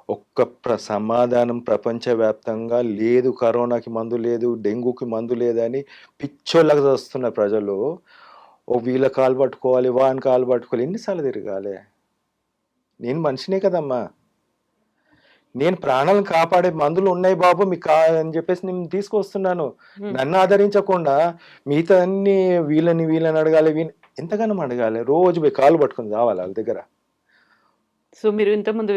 Speaker 3: ఒక్క సమాధానం ప్రపంచవ్యాప్తంగా లేదు, కరోనాకి మందు లేదు, డెంగ్యూకి మందు లేదని పిచ్చోళ్ళగా వస్తున్న ప్రజలు ఓ వీళ్ళ కాలు పట్టుకోవాలి, వాని కాలు పట్టుకోవాలి, ఎన్నిసార్లు తిరగాలి? నేను మనిషినే కదమ్మా. నేను ప్రాణాలను కాపాడే మందులు ఉన్నాయి బాబు మీకు అని చెప్పేసి నేను తీసుకొస్తున్నాను. నన్ను ఆదరించకుండా మిగతా అన్ని వీళ్ళని అడగాలి, ఎంతగానో అడగాలి. రోజు పోయి కాలు పట్టుకుని రావాలి వాళ్ళ దగ్గర.
Speaker 2: సో, మీరు ఇంతకుముందు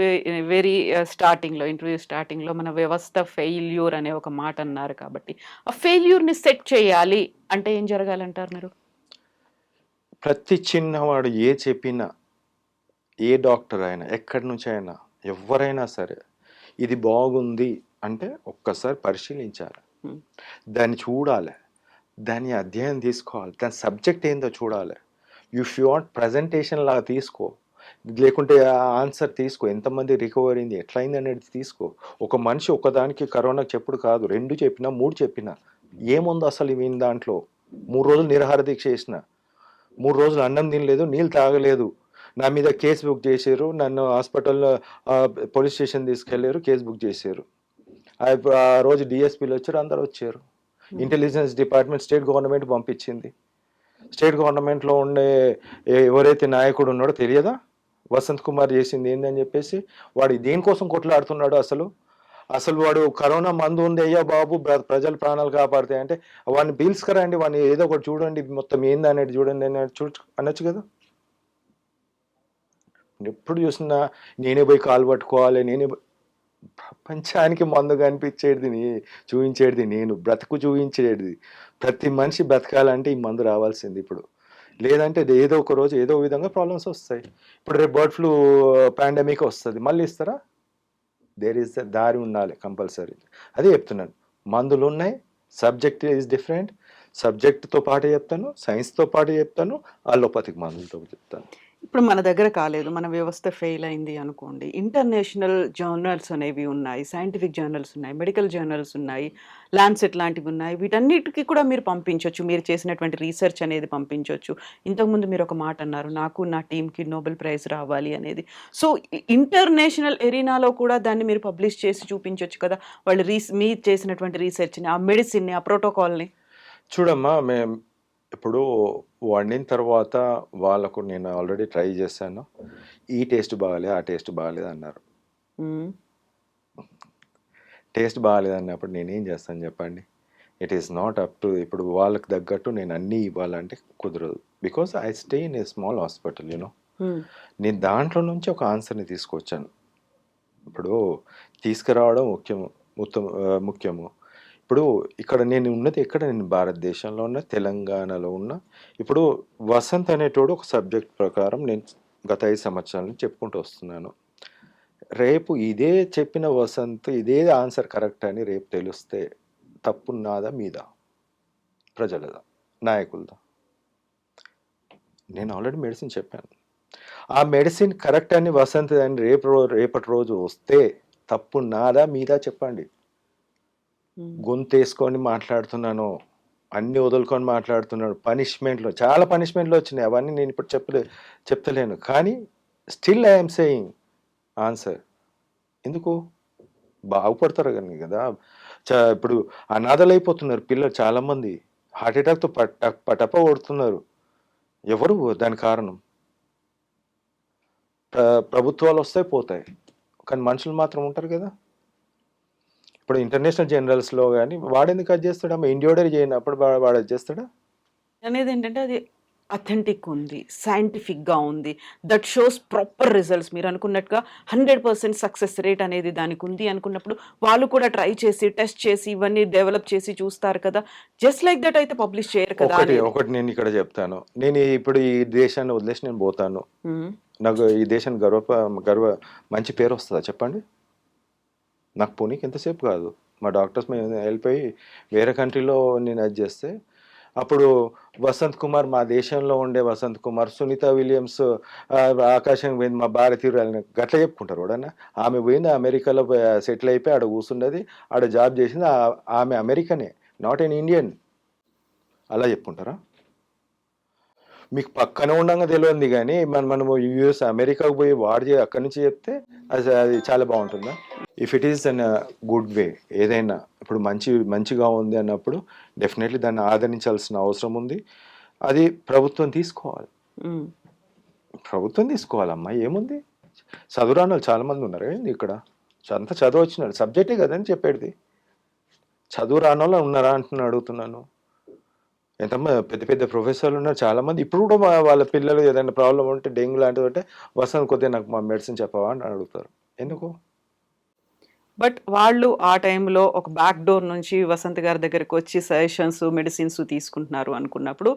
Speaker 2: స్టార్టింగ్‌లో ఇంటర్వ్యూ స్టార్టింగ్‌లో మన వ్యవస్థ ఫెయిల్యూర్ అనే ఒక మాట అన్నారు కాబట్టి, ఆ ఫెయిల్యూర్‌ని సెట్ చేయాలి అంటే ఏం జరగాలంటారు మీరు?
Speaker 3: ప్రతి చిన్నవాడు ఏ చెప్పినా, ఏ డాక్టర్ అయినా, ఎక్కడి నుంచి అయినా, ఎవరైనా సరే ఇది బాగుంది అంటే ఒక్కసారి పరిశీలించాలి,
Speaker 2: హ్మ్.
Speaker 3: దాన్ని చూడాలి, దాన్ని అధ్యయనం తీసుకోవాలి, దాని సబ్జెక్ట్ ఏందో చూడాలి. ఇఫ్ యూ వాంట్ ప్రజెంటేషన్ లాగా తీసుకో, లేకుంటే ఆన్సర్ తీసుకో, ఎంతమంది రికవర్ అయింది, ఎట్లయింది అనేది తీసుకో. ఒక మనిషి ఒకదానికి కరోనాకి చెప్పుడు కాదు, 2 చెప్పినా 3 చెప్పినా ఏముందో అసలు ఈయన దాంట్లో. 3 రోజులు నిరాహార దీక్ష చేసిన, 3 రోజులు అన్నం తినలేదు, నీళ్ళు తాగలేదు, నా మీద కేసు బుక్ చేశారు, నన్ను హాస్పిటల్లో పోలీస్ స్టేషన్ తీసుకెళ్లారు, కేసు బుక్ చేశారు. ఆ రోజు డిఎస్పీలు వచ్చారు, అందరు వచ్చారు. ఇంటెలిజెన్స్ డిపార్ట్మెంట్ స్టేట్ గవర్నమెంట్ పంపించింది. స్టేట్ గవర్నమెంట్లో ఉండే ఎవరైతే నాయకుడు ఉన్నాడో తెలియదా వసంత్ కుమార్ చేసింది ఏందని చెప్పేసి? వాడు దేనికోసం కొట్లాడుతున్నాడు అసలు? అసలు వాడు కరోనా మందు ఉంది అయ్యా బాబు, ప్రజల ప్రాణాలు కాపాడుతాయి అంటే వాడిని పీల్చుకరండి, వాడిని ఏదో ఒకటి చూడండి, మొత్తం ఏంది అనేది చూడండి అని అనొచ్చు కదా. ఎప్పుడు చూసినా నేనే పోయి కాలు పట్టుకోవాలి, ప్రపంచానికి మందు కనిపించేది చూపించేది నేను, బ్రతుకు చూపించేది. ప్రతి మనిషి బ్రతకాలంటే ఈ మందు రావాల్సింది ఇప్పుడు. లేదంటే ఏదో ఒక రోజు ఏదో విధంగా ప్రాబ్లమ్స్ వస్తాయి. ఇప్పుడు రేపు బర్డ్ ఫ్లూ పాండమిక్ వస్తుంది, మళ్ళీ ఇస్తారా? దేర్ ఈస్ దారి ఉండాలి కంపల్సరీ. అదే చెప్తున్నాను, మందులు ఉన్నాయి, సబ్జెక్ట్ ఈజ్ డిఫరెంట్. సబ్జెక్ట్తో పాటు చెప్తాను, సైన్స్తో పాటు చెప్తాను, అలోపతిక్ మందులతో చెప్తాను.
Speaker 2: ఇప్పుడు మన దగ్గర కాలేదు, మన వ్యవస్థ ఫెయిల్ అయింది అనుకోండి. ఇంటర్నేషనల్ జర్నల్స్ అనేవి ఉన్నాయి, సైంటిఫిక్ జర్నల్స్ ఉన్నాయి, మెడికల్ జర్నల్స్ ఉన్నాయి, ల్యాన్సెట్ లాంటివి ఉన్నాయి. వీటన్నిటికి కూడా మీరు పంపించొచ్చు. మీరు చేసినటువంటి రీసెర్చ్ అనేది పంపించొచ్చు. ఇంతకుముందు మీరు ఒక మాట అన్నారు, నాకు నా టీమ్‌కి నోబెల్ ప్రైజ్ రావాలి అనేది. సో, ఇంటర్నేషనల్ ఎరీనాలో కూడా దాన్ని మీరు పబ్లిష్ చేసి చూపించొచ్చు కదా! వాళ్ళు మీరు చేసినటువంటి రీసెర్చ్‌ని, ఆ మెడిసిన్‌ని, ఆ ప్రోటోకాల్‌ని.
Speaker 3: చూడమ్మా, మేము ఇప్పుడు వండిన తర్వాత వాళ్ళకు నేను ఆల్రెడీ ట్రై చేశాను, ఈ టేస్ట్ బాగాలేదు, ఆ టేస్ట్ బాగాలేదు అన్నారు.
Speaker 2: హ్మ్.
Speaker 3: టేస్ట్ బాగాలేదు అన్నప్పుడు నేనేం చేస్తాను చెప్పండి? It is not up to, ఇప్పుడు వాళ్ళకి తగ్గట్టు నేను అన్నీ ఇవ్వాలంటే కుదరదు. Because I stay in a small hospital you know.
Speaker 2: హ్మ్.
Speaker 3: నేను దాంట్లో నుంచి ఒక ఆన్సర్ని తీసుకొచ్చాను. ఇప్పుడు తీసుకురావడం ముఖ్యము. ఇప్పుడు ఇక్కడ నేను ఉన్నది ఎక్కడ? నేను భారతదేశంలో ఉన్న, తెలంగాణలో ఉన్న. ఇప్పుడు వసంత్ అనేటోడు ఒక సబ్జెక్ట్ ప్రకారం నేను గత 5 సంవత్సరాల నుంచి చెప్పుకుంటూ వస్తున్నాను. రేపు ఇదే చెప్పిన వసంత్ ఇదే ఆన్సర్ కరెక్ట్ అని రేపు తెలిస్తే తప్పు నాదా మీదా? ప్రజలదా? నాయకులదా? నేను ఆల్రెడీ మెడిసిన్ చెప్పాను. ఆ మెడిసిన్ కరెక్ట్ అని వసంత్ అని రేపటి రోజు వస్తే తప్పు నాదా మీదా చెప్పండి. గొంతేసుకొని మాట్లాడుతున్నాను, అన్ని వదులుకొని మాట్లాడుతున్నాడు. పనిష్మెంట్లు, చాలా పనిష్మెంట్లు వచ్చినాయి, అవన్నీ నేను ఇప్పుడు చెప్తలేను. కానీ స్టిల్ ఐఎమ్ సేయింగ్ ఆన్సర్. ఎందుకు? బాగుపడతారు కానీ కదా. ఇప్పుడు అనాథలైపోతున్నారు పిల్లలు చాలా మంది. హార్ట్ అటాక్‌తో పటప కొడుతున్నారు. ఎవరు దానికి కారణం? ప్రభుత్వాలొస్తాయి, పోతాయి. కానీ మనుషులు మాత్రం ఉంటారు గదా! ఇప్పుడు ఇంటర్నేషనల్ జర్నల్స్‌లో గాని వాడెందుకు అది చేస్తాడమ్మా? ఇండియోడే చేయనప్పుడు వాడది చేస్తాడా?
Speaker 2: అనేదేంటంటే అది అథెంటిక్ ఉంది. సైంటిఫిక్‌గా ఉంది. That shows proper results. మీరనుకున్నట్టుగా 100% సక్సెస్ రేట్ అనేది దానికుంది అనుకున్నప్పుడు, వాళ్ళు కూడా ట్రై చేసి, టెస్ట్ చేసి, ఇవన్నీ డెవలప్ చేసి చూస్తారు కదా! జస్ట్ లైక్ దట్ అయితే పబ్లిష్ చేయరు కదా అనేది.
Speaker 3: ఒకటి నేనిక్కడ చెప్తాను. ఇప్పుడు ఈ దేశాన్ని వదిలేసి నేను పోతాను.
Speaker 2: హ్మ్.
Speaker 3: నాకు ఈ దేశానికి మంచి పేరొస్తదా చెప్పండి? నాకు పోనీకి ఎంతసేపు కాదు. మా డాక్టర్స్ మేము వెళ్ళిపోయి వేరే కంట్రీలో నేను అది చేస్తే, అప్పుడు వసంత్ కుమార్, మా దేశంలో ఉండే వసంత్ కుమార్, సునీత విలియమ్స్ ఆకాశం పోయింది, మా భారతీయురాలని గట్ల చెప్పుకుంటారు ఎవడన్నా? ఆమె పోయింది అమెరికాలో సెటిల్ అయిపోయి ఆడ కూర్చున్నది, ఆడ జాబ్ చేసింది. ఆమె అమెరికనే, నాట్ ఎన్ ఇండియన్. అలా చెప్పుకుంటారా? మీకు పక్కన ఉండంగా తెలియంది కానీ మనము యూఎస్ అమెరికాకు పోయి అక్కడి నుంచి చెప్తే అది చాలా బాగుంటుందా? If it is an good way, ఏదైనా ఇప్పుడు మంచిగా ఉంది అన్నప్పుడు డెఫినెట్లీ దాన్ని ఆదరించాల్సిన అవసరం ఉంది. అది ప్రభుత్వం తీసుకోవాలి. ప్రభుత్వం తీసుకోవాలమ్మా, ఏముంది? చదువురాని వాళ్ళు చాలా మంది ఉన్నారు ఏంది ఇక్కడ? అంత చదువు వచ్చినాడు, సబ్జెక్టే కదని చెప్పేది. చదువు రాని వాళ్ళు ఉన్నారా అంటున్నా, అడుగుతున్నాను. ఎంతమంది పెద్ద పెద్ద ప్రొఫెసర్లు ఉన్నారు చాలా మంది. ఇప్పుడు కూడా వాళ్ళ పిల్లలు ఏదైనా ప్రాబ్లం ఉంటే, డెంగ్యూ లాంటిది ఉంటే, వసంత్ కొద్దిగా నాకు మా మెడిసిన్ చెప్పవా అని అడుగుతారు. ఎందుకు?
Speaker 2: బట్ వాళ్ళు ఆ టైంలో ఒక బ్యాక్ డోర్ నుంచి వసంత్ గారి దగ్గరికి వచ్చి సజెషన్స్, మెడిసిన్స్ తీసుకుంటున్నారు అనుకున్నప్పుడు,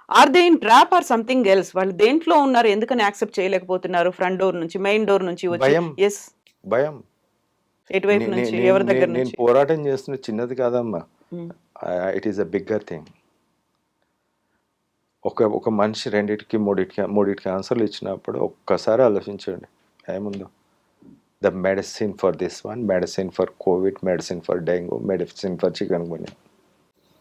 Speaker 2: are they in trap or something else? వాళ్ళు దేంట్లో ఉన్నారు? ఎందుకని యాక్సెప్ట్ చేయలేకపోతున్నారు? ఫ్రంట్ డోర్ నుంచి, మెయిన్ డోర్ నుంచి వచ్చి
Speaker 3: భయం.
Speaker 2: యెస్.
Speaker 3: భయం.
Speaker 2: ఎటువైపు నుంచి? ఎవరి దగ్గర
Speaker 3: నేను
Speaker 2: నుంచి?
Speaker 3: పోరాటం చేస్తున్న చిన్నది కాదమ్మా.
Speaker 2: Hmm.
Speaker 3: It is a bigger thing. ఒక మనిషి మూడిటికి ఆన్సర్లు ఇచ్చినప్పుడు ఒక్కసారి ఆలోచించండి ఏముందో. The medicine for this one, medicine for covid, medicine for dengue, medicine for chikungunya.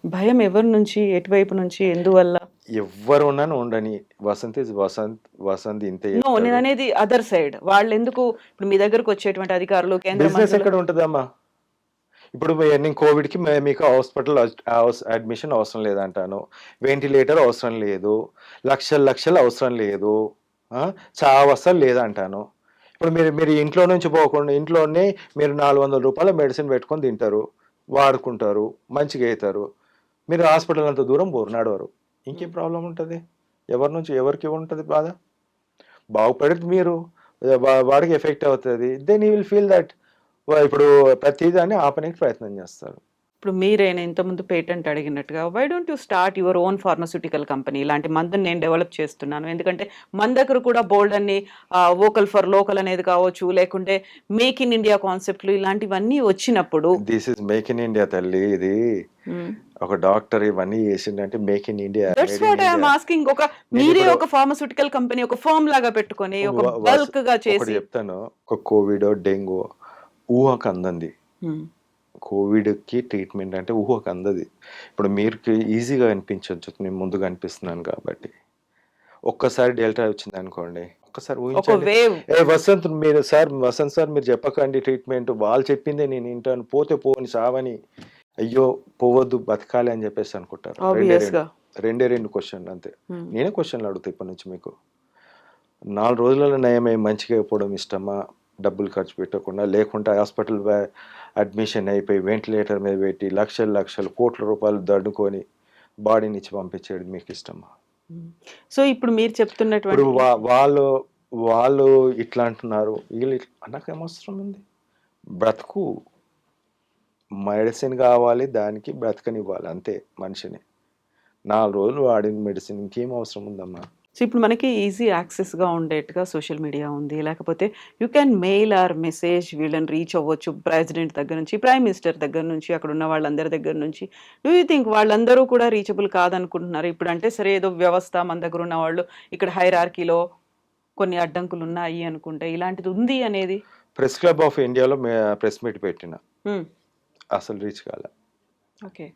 Speaker 2: భయం ఎవరి నుంచి? ఎటువైపు నుంచి? ఎందువల్ల?
Speaker 3: ఎవరున్నా ఉండని, వసంత్ ఇస్ వసంత్ ఇంతే
Speaker 2: నో, నేను
Speaker 3: చెప్తాడు.
Speaker 2: అనేది అదర్ సైడ్. వాళ్ళు ఎందుకు ఇప్పుడు మీ దగ్గరకు వచ్చేటువంటి అధికారులు, కేంద్ర
Speaker 3: బిజినెస్
Speaker 2: మంత్రులు?
Speaker 3: ఎక్కడ ఉంటుందమ్మా? ఇప్పుడు నేను కోవిడ్కి మీకు హాస్పిటల్ అడ్మిషన్ అవసరం లేదంటాను, వెంటిలేటర్ అవసరం లేదు, లక్షలు అవసరం లేదు, చావు అసలు లేదంటాను. ఇప్పుడు మీరు ఇంట్లో నుంచి పోకుండా ఇంట్లోనే మీరు ₹400 మెడిసిన్ పెట్టుకొని తింటారు, వాడుకుంటారు, మంచిగా అవుతారు. మీరు హాస్పిటల్ అంత దూరం పోరు, నడవరు. ఇంకేం ప్రాబ్లం ఉంటుంది? ఎవరికి ఉంటుంది బాధ? బాగుపడేది మీరు, వాడికి ఎఫెక్ట్ అవుతుంది. Then you will feel that. ఇప్పుడు ప్రతిదాన్ని ఆపడానికి ప్రయత్నం చేస్తారు.
Speaker 2: ఇప్పుడు మీరైనా ఇంతకుముందు పేటెంట్ అడిగినట్టుగా, why don't you start your own pharmaceutical company? ఇలాంటి మందుని నేను డెవలప్ చేస్తున్నాను. ఎందుకంటే మన దగ్గర కూడా బోల్డ్ అన్ని వోకల్ ఫర్ లోకల్ అనేది కావచ్చు, లేకుంటే మేక్ ఇన్ ఇండియా కాన్సెప్ట్లు ఇలాంటివన్నీ వచ్చినప్పుడు
Speaker 3: this is make in India తల్లి. ఇది ఒక డాక్టర్ ఇవన్నీ చేసిందంటే make in India,
Speaker 2: that's
Speaker 3: made in
Speaker 2: what I'm
Speaker 3: India.
Speaker 2: Asking.
Speaker 3: నేను
Speaker 2: మీరే
Speaker 3: ఇప్పుడు
Speaker 2: ఒక ఫార్మాస్యూటికల్ కంపెనీ, ఒక ఫర్మ్ లాగా పెట్టుకొని, ఒక బల్క్ గా
Speaker 3: ఒకటి
Speaker 2: చేసి.
Speaker 3: చెప్తాను. ఒక కోవిడ్, డెంగ్యూ ఊహకు అందంది. కోవిడ్కి ట్రీట్మెంట్ అంటే ఊహకు అందది. ఇప్పుడు మీరు ఈజీగా అనిపించవచ్చు, నేను ముందుగా అనిపిస్తున్నాను కాబట్టి. ఒక్కసారి డెల్టా వచ్చింది అనుకోండి, ఒక్కసారి
Speaker 2: ఒక
Speaker 3: ఊహించండి.
Speaker 2: వేవ్.
Speaker 3: వసంత్ సార్ మీరు చెప్పకండి ట్రీట్మెంట్, వాళ్ళు చెప్పిందే నేను వింటాను, పోతే పోని సావని, అయ్యో పోవద్దు బతకాలి అని చెప్పేసి అనుకుంటారు.
Speaker 2: ఆబ్వియస్ గా.
Speaker 3: రెండు క్వశ్చన్లు అంతే. నేనే క్వశ్చన్లు అడుగుతా ఇప్పటి నుంచి మీకు. 4 రోజులలో నయమై మంచిగా అయిపోవడం ఇష్టమా, డబ్బులు ఖర్చు పెట్టకుండా, లేకుంటే హాస్పిటల్ అడ్మిషన్ అయిపోయి వెంటిలేటర్ మీద పెట్టి లక్షలు కోట్ల రూపాయలు దండుకొని బాడీని ఇచ్చి పంపించేది మీకు ఇష్టమా?
Speaker 2: సో ఇప్పుడు మీరు
Speaker 3: ఇప్పుడు
Speaker 2: చెప్తున్నటువంటి
Speaker 3: వాళ్ళు ఇట్లా అంటున్నారు, వీళ్ళు నాకు ఏమవసరం ఉంది? బ్రతుకు, మెడిసిన్ కావాలి, దానికి బ్రతకనివ్వాలి అంతే మనిషిని. 4 రోజులు వాడిన మెడిసిన్ ఇంకేం అవసరం ఉందమ్మా?
Speaker 2: సో ఇప్పుడు మనకి ఈజీ యాక్సెస్గా ఉండేట్టుగా సోషల్ మీడియా ఉంది. లేకపోతే you can male or message, వీళ్ళని రీచ్ అవ్వచ్చు. ప్రెసిడెంట్ దగ్గర నుంచి, ప్రైమ్ మినిస్టర్ దగ్గర నుంచి, అక్కడ ఉన్న వాళ్ళందరి దగ్గర నుంచి. డూ యూ థింక్ వాళ్ళందరూ కూడా రీచబుల్ కాదనుకుంటున్నారు? ఇప్పుడు అంటే సరే ఏదో వ్యవస్థ, మన దగ్గర ఉన్న వాళ్ళు ఇక్కడ హైరార్కీలో కొన్ని అడ్డంకులు ఉన్నాయి అనుకుంటే, ఇలాంటిది ఉంది అనేది.
Speaker 3: ప్రెస్ క్లబ్ ఆఫ్ ఇండియాలో ప్రెస్ మీట్ పెట్టిన, అసలు రీచ్ కాల.
Speaker 2: ఓకే.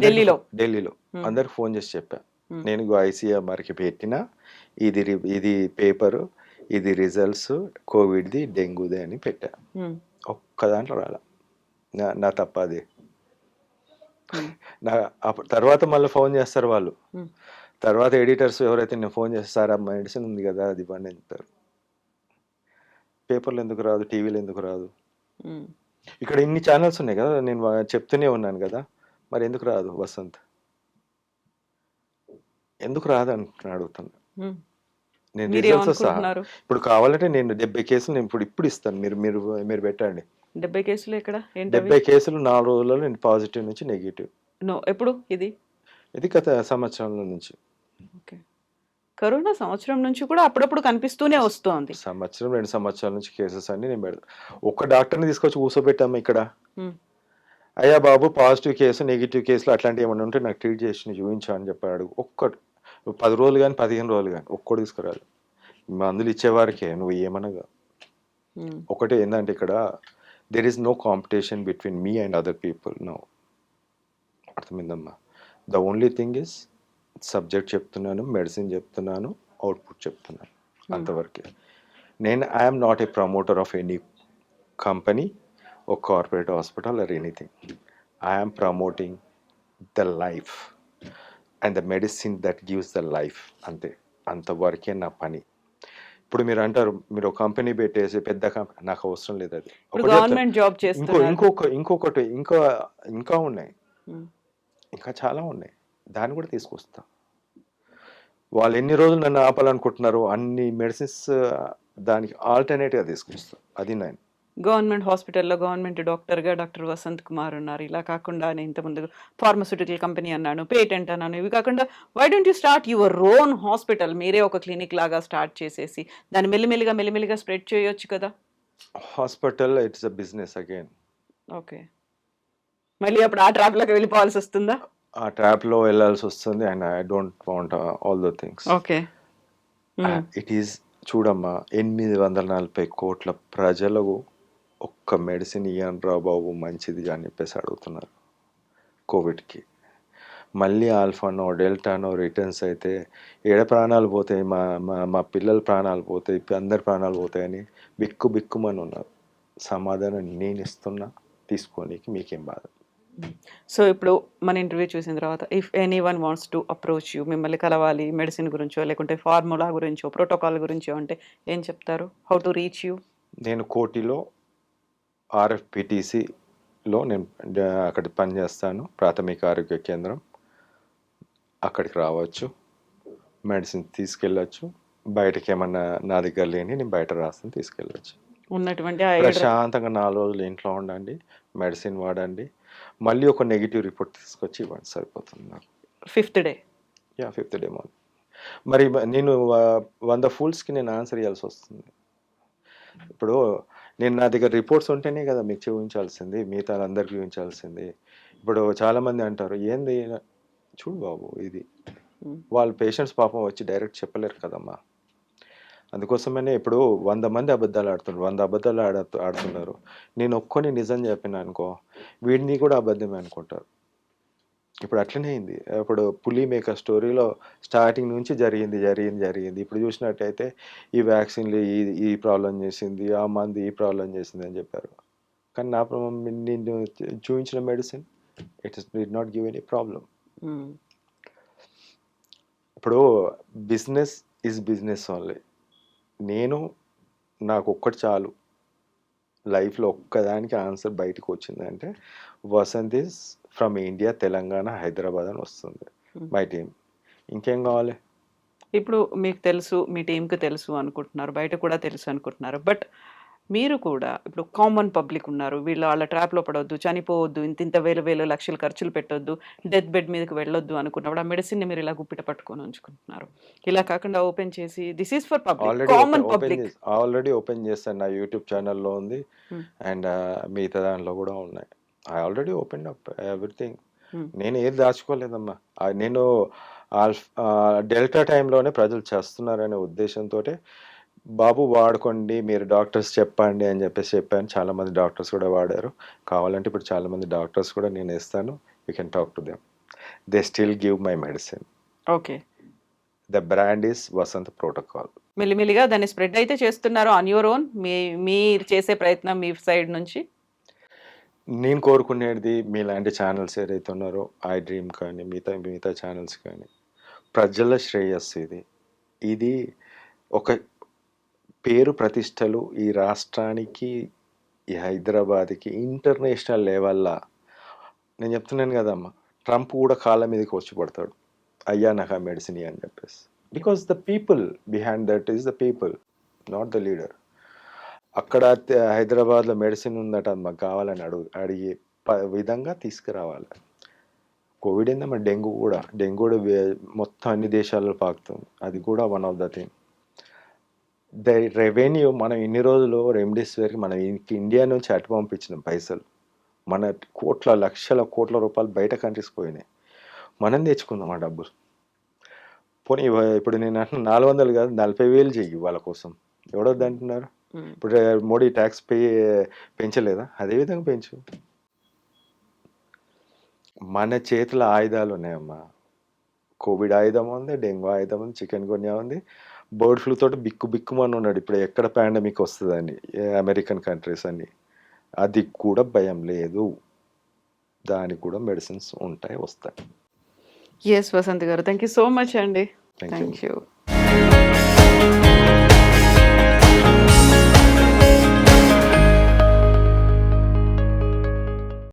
Speaker 3: ఢిల్లీలో
Speaker 2: ఢిల్లీలో
Speaker 3: అందరికి ఫోన్ చేసి చెప్పా, నేను ICMRకి పెట్టిన ఇది పేపరు, ఇది రిజల్ట్స్, కోవిడ్ది డెంగ్యూది అని పెట్టా. ఒక్క దాంట్లో రాలా. నా తప్ప అది.
Speaker 2: ఉమ్,
Speaker 3: నా తర్వాత మళ్ళీ ఫోన్ చేస్తారు వాళ్ళు.
Speaker 2: ఉమ్,
Speaker 3: తర్వాత ఎడిటర్స్ ఎవరైతే నేను ఫోన్ చేస్తారో ఆ మెడిసిన్ ఉంది కదా అది ఇవ్వండి అని చెప్తారు. పేపర్లు ఎందుకు రాదు, టీవీలు ఎందుకు రాదు?
Speaker 2: ఉమ్,
Speaker 3: ఇక్కడ ఇన్ని ఛానల్స్ ఉన్నాయి కదా, నేను చెప్తూనే ఉన్నాను కదా, మరి ఎందుకు రాదు వసంత్? ఎందుకు రాదు అని అడుగుతాను
Speaker 2: ఉమ్.
Speaker 3: నేను, రిజల్ట్స్ సహా.
Speaker 2: మీరేమనుకుంటున్నారు?
Speaker 3: ఇప్పుడు కావాలంటే నేను 70 కేసులు నేను ఇప్పుడు ఇస్తాను, మీరు మీరు మీరు పెట్టండి.
Speaker 2: 70 కేసులు ఎక్కడ ఏంటవి?
Speaker 3: 70 కేసులు 4 రోజులలో నేను పాజిటివ్ నుంచి నెగిటివ్.
Speaker 2: నో, ఎప్పుడు ఇది?
Speaker 3: ఇది గత సంవత్సరంలో నుంచి.
Speaker 2: ఓకే. కరోనా సంవత్సరం నుంచి కూడా అప్పుడప్పుడు కనిపిస్తూనే వస్తోంది.
Speaker 3: సంవత్సరం 2 సంవత్సరాల నుంచి కేసెస్ అన్ని నేను పెడతా. ఒక్క డాక్టర్ని తీసుకొచ్చి కూర్చోబెట్టాము ఇక్కడ.
Speaker 2: ఉమ్,
Speaker 3: అయ్యా బాబు, పాజిటివ్ కేసు నెగిటివ్ కేసులు అట్లాంటివి ఏమైనా ఉంటే నాకు ట్రీట్ చేసి చూపించా అని చెప్పాడు. ఒక్కడు 10 రోజులు కానీ 15 రోజులు కానీ ఒక్కడు తీసుకురాలి. మందులు ఇచ్చేవారికే నువ్వు ఏమనగా.
Speaker 2: ఉమ్,
Speaker 3: ఒకటి ఏంటంటే ఇక్కడ there is no competition between me and other people. No, అర్థమైందమ్మా. The only thing is subject చెప్తున్నాను, మెడిసిన్ చెప్తున్నాను, అవుట్పుట్ చెప్తున్నాను, అంతవరకే. నేను I'm not a promoter of any company or corporate hospital or anything. I am promoting the life and the medicine that gives the life. అంతే, అంతవరకే నా పని. ఇప్పుడు మీరు అంటారు మీరు ఒక కంపెనీ పెట్టేసి పెద్ద కంపెనీ, నాకు అవసరం లేదు అది.
Speaker 2: ఇప్పుడు గవర్నమెంట్ జాబ్ చేస్తున్నారు.
Speaker 3: ఇంకొకటి ఇంకా ఉన్నాయి, ఇంకా చాలా ఉన్నాయి, దాన్ని కూడా తీసుకొస్తా. వాళ్ళు ఎన్ని రోజులు నన్ను ఆపాలనుకుంటున్నారు, అన్ని మెడిసిన్స్ దానికి ఆల్టర్నేట్గా తీసుకొస్తా. అది నేను
Speaker 2: గవర్నమెంట్ హాస్పిటల్లో గవర్నమెంట్ డాక్టర్గా డాక్టర్ వసంత్ కుమార్ ఉన్నారు. ఇలా కాకుండా నేను ఇంతకుముందు ఫార్మస్యూటికల్ కంపెనీ అన్నాను, పేటెంట్ అన్నాను. ఇవి కాకుండా why don't you start your own hospital? మీరే ఒక క్లినిక్ లాగా స్టార్ట్ చేసేసి దాన్ని మెల్లిమెల్లిగా స్ప్రెడ్ చేయొచ్చు కదా.
Speaker 3: Hospital it's a business again.
Speaker 2: Okay, మళ్ళీ అప్పుడు ఆ ట్రాప్లోకి వెళ్ళిపోవాల్సి వస్తుందా?
Speaker 3: ఆ ట్రాప్లో వెళ్ళాల్సి వస్తుంది. And I don't want all the things.
Speaker 2: Okay.
Speaker 3: It is, చూడమ్మా, 840 కోట్ల ప్రజలకు ఒక్క మెడిసిన్ ఇయ్యండి రా బాబు మంచిది అని చెప్పేసి అడుగుతున్నారు కోవిడ్కి. మళ్ళీ ఆల్ఫానో డెల్టానో రిటర్న్స్ అయితే ప్రాణాలు పోతాయి, మా పిల్లల ప్రాణాలు పోతాయి, అందరి ప్రాణాలు పోతాయని బిక్కుమని ఉన్నారు. సమాధానం నేను ఇస్తున్నా, తీసుకోనికి మీకేం బాధ.
Speaker 2: సో ఇప్పుడు మన ఇంటర్వ్యూ చూసిన తర్వాత if any one wants to approach you, మిమ్మల్ని కలవాలి, మెడిసిన్ గురించో లేకుంటే ఫార్ములా గురించో ప్రోటోకాల్ గురించో అంటే ఏం చెప్తారు? How to reach you?
Speaker 3: నేను కోటిలో RFPTCలో నేను అక్కడ పనిచేస్తాను, ప్రాథమిక ఆరోగ్య కేంద్రం. అక్కడికి రావచ్చు, మెడిసిన్ తీసుకెళ్ళచ్చు. బయటకి ఏమన్నా నా దగ్గర లేని నేను బయట రాస్తాను, తీసుకెళ్ళచ్చు.
Speaker 2: ఉన్నటువంటి
Speaker 3: ప్రశాంతంగా 4 రోజులు ఇంట్లో ఉండండి, మెడిసిన్ వాడండి, మళ్ళీ ఒక నెగిటివ్ రిపోర్ట్ తీసుకొచ్చి ఇవ్వండి, సరిపోతుంది నాకు.
Speaker 2: 5th day?
Speaker 3: Yeah, 5th day morning. మరి నేను 100 ఫూల్స్కి నేను ఆన్సర్ ఇవ్వాల్సి వస్తుంది. ఇప్పుడు నేను నా దగ్గర రిపోర్ట్స్ ఉంటేనే కదా మీకు చూపించాల్సింది, మిగతా అందరికి చూపించాల్సింది. ఇప్పుడు చాలామంది అంటారు ఏంది, చూడు బాబు ఇది వాళ్ళ పేషెంట్స్ పాపం వచ్చి డైరెక్ట్ చెప్పలేరు కదమ్మా. అందుకోసమనే ఇప్పుడు 100 మంది అబద్ధాలు ఆడుతున్నారు, 100 అబద్ధాలు ఆడుతున్నారు. నేను ఒక్కొని నిజం చెప్పిన అనుకో, వీడిని కూడా అబద్ధమే అనుకుంటారు. ఇప్పుడు అట్లనే అయింది. ఇప్పుడు పులి మేక స్టోరీలో స్టార్టింగ్ నుంచి జరిగింది. ఇప్పుడు చూసినట్టయితే ఈ వ్యాక్సిన్లు ఈ ప్రాబ్లం చేసింది, ఆ మందు ఈ ప్రాబ్లం చేసింది అని చెప్పారు. కానీ నేను చూపించిన medicine did not give any problem. ఇప్పుడు బిజినెస్ ఈజ్ బిజినెస్ ఓన్లీ. నాకు ఒక్కటి చాలు లైఫ్లో, ఒక్కదానికి ఆన్సర్ బయటకు వచ్చిందంటే Vasant is from India, Telangana, Hyderabad అని వస్తుంది మై టీమ్. ఇంకేం కావాలి?
Speaker 2: ఇప్పుడు మీకు తెలుసు, మీ టీంకి తెలుసు అనుకుంటున్నారు, బయట కూడా తెలుసు అనుకుంటున్నారు. బట్ మీరు కూడా ఇప్పుడు కామన్ పబ్లిక్ ఉన్నారు, వాళ్ళ ట్రాప్లో పడవద్దు, చనిపోవద్దు, ఇంత వేల లక్షలు ఖర్చులు పెట్టొద్దు, డెత్ బెడ్ మీదకి వెళ్ళొద్దు అనుకున్నప్పుడు ఆ మెడిసిన్ని మీరు ఇలా గుప్పిట పట్టుకొని ఉంచుకుంటున్నారు. ఇలా కాకుండా ఓపెన్ చేసి this is for public, common public.
Speaker 3: Already open చేస్తాను, నా యూట్యూబ్ ఛానల్లో ఉంది అండ్ మిగతా దాంట్లో కూడా ఉన్నాయి. I already open up everything. నేను ఏది దాచుకోలేదమ్మా. నేను డెల్టా టైంలోనే ప్రజలు చేస్తున్నారనే ఉద్దేశంతో బాబు వాడుకోండి, మీరు డాక్టర్స్ చెప్పండి అని చెప్పాను. చాలామంది డాక్టర్స్ కూడా వాడారు. కావాలంటే ఇప్పుడు చాలామంది డాక్టర్స్ కూడా నేను ఇస్తాను, you can talk to them. They still give my medicine.
Speaker 2: Okay.
Speaker 3: The brand is Vasant protocol.
Speaker 2: మెల్లిమెల్లిగా దాన్ని స్ప్రెడ్ అయితే చేస్తున్నారు ఆన్ యువర్ ఓన్, మీరు చేసే ప్రయత్నం మీ సైడ్ నుంచి.
Speaker 3: నేను కోరుకునేది మీలాంటి ఛానల్స్ ఏదైతే ఉన్నారో ఐ డ్రీమ్ కానీ మిగతా మిగతా ఛానల్స్ కానీ ప్రజల శ్రేయస్సు ఇది. ఇది ఒక పేరు ప్రతిష్టలు ఈ రాష్ట్రానికి, ఈ హైదరాబాద్కి ఇంటర్నేషనల్ లెవెల్లా నేను చెప్తున్నాను కదమ్మా, ట్రంప్ కూడా కాళ్ళ మీదకి వచ్చి పడతాడు, అయ్యా నాకు ఆ మెడిసిన్ అని చెప్పేసి. Because the people behind that is the people, not the leader. అక్కడ హైదరాబాద్లో మెడిసిన్ ఉందట, అది మాకు కావాలని అడిగి విధంగా తీసుకురావాలి. కోవిడ్ ఏందమ్మా, డెంగ్యూ కూడా మొత్తం అన్ని దేశాల్లో పాకుతుంది, అది కూడా one of the thing. The revenue మనం ఇన్ని రోజులు రెమ్డెసివిర్కి మనం ఇండియా నుంచి అటు పంపించిన పైసలు, మన లక్షల కోట్ల రూపాయలు బయట కంట్రీస్ పోయినాయి, మనం తెచ్చుకుందాం ఆ డబ్బులు. పోనీ ఇప్పుడు నేను అంటున్నా 400 కాదు 40,000 చెయ్యి వాళ్ళ కోసం, ఎవడొద్దు అంటున్నారు. ఇప్పుడు మోడీ ట్యాక్స్ పెంచలేదా, అదేవిధంగా పెంచు. మన చేతుల ఆయుధాలు ఉన్నాయమ్మా, కోవిడ్ ఆయుధం ఉంది, డెంగ్యూ ఆయుధం ఉంది, చికెన్ గున్యా ఉంది, బర్డ్ ఫ్లూ తోటి బిక్కుమని ఉన్నాడు ఇప్పుడు ఎక్కడ పాండమిక్ వస్తుందని అమెరికన్ కంట్రీస్ అని. అది కూడా భయం లేదు, దానికి కూడా మెడిసిన్స్ ఉంటాయి, వస్తాయి.
Speaker 2: ఎస్ వసంత్ గారు, థ్యాంక్ యూ సో మచ్ అండి.
Speaker 3: Thank you.
Speaker 2: Thank you.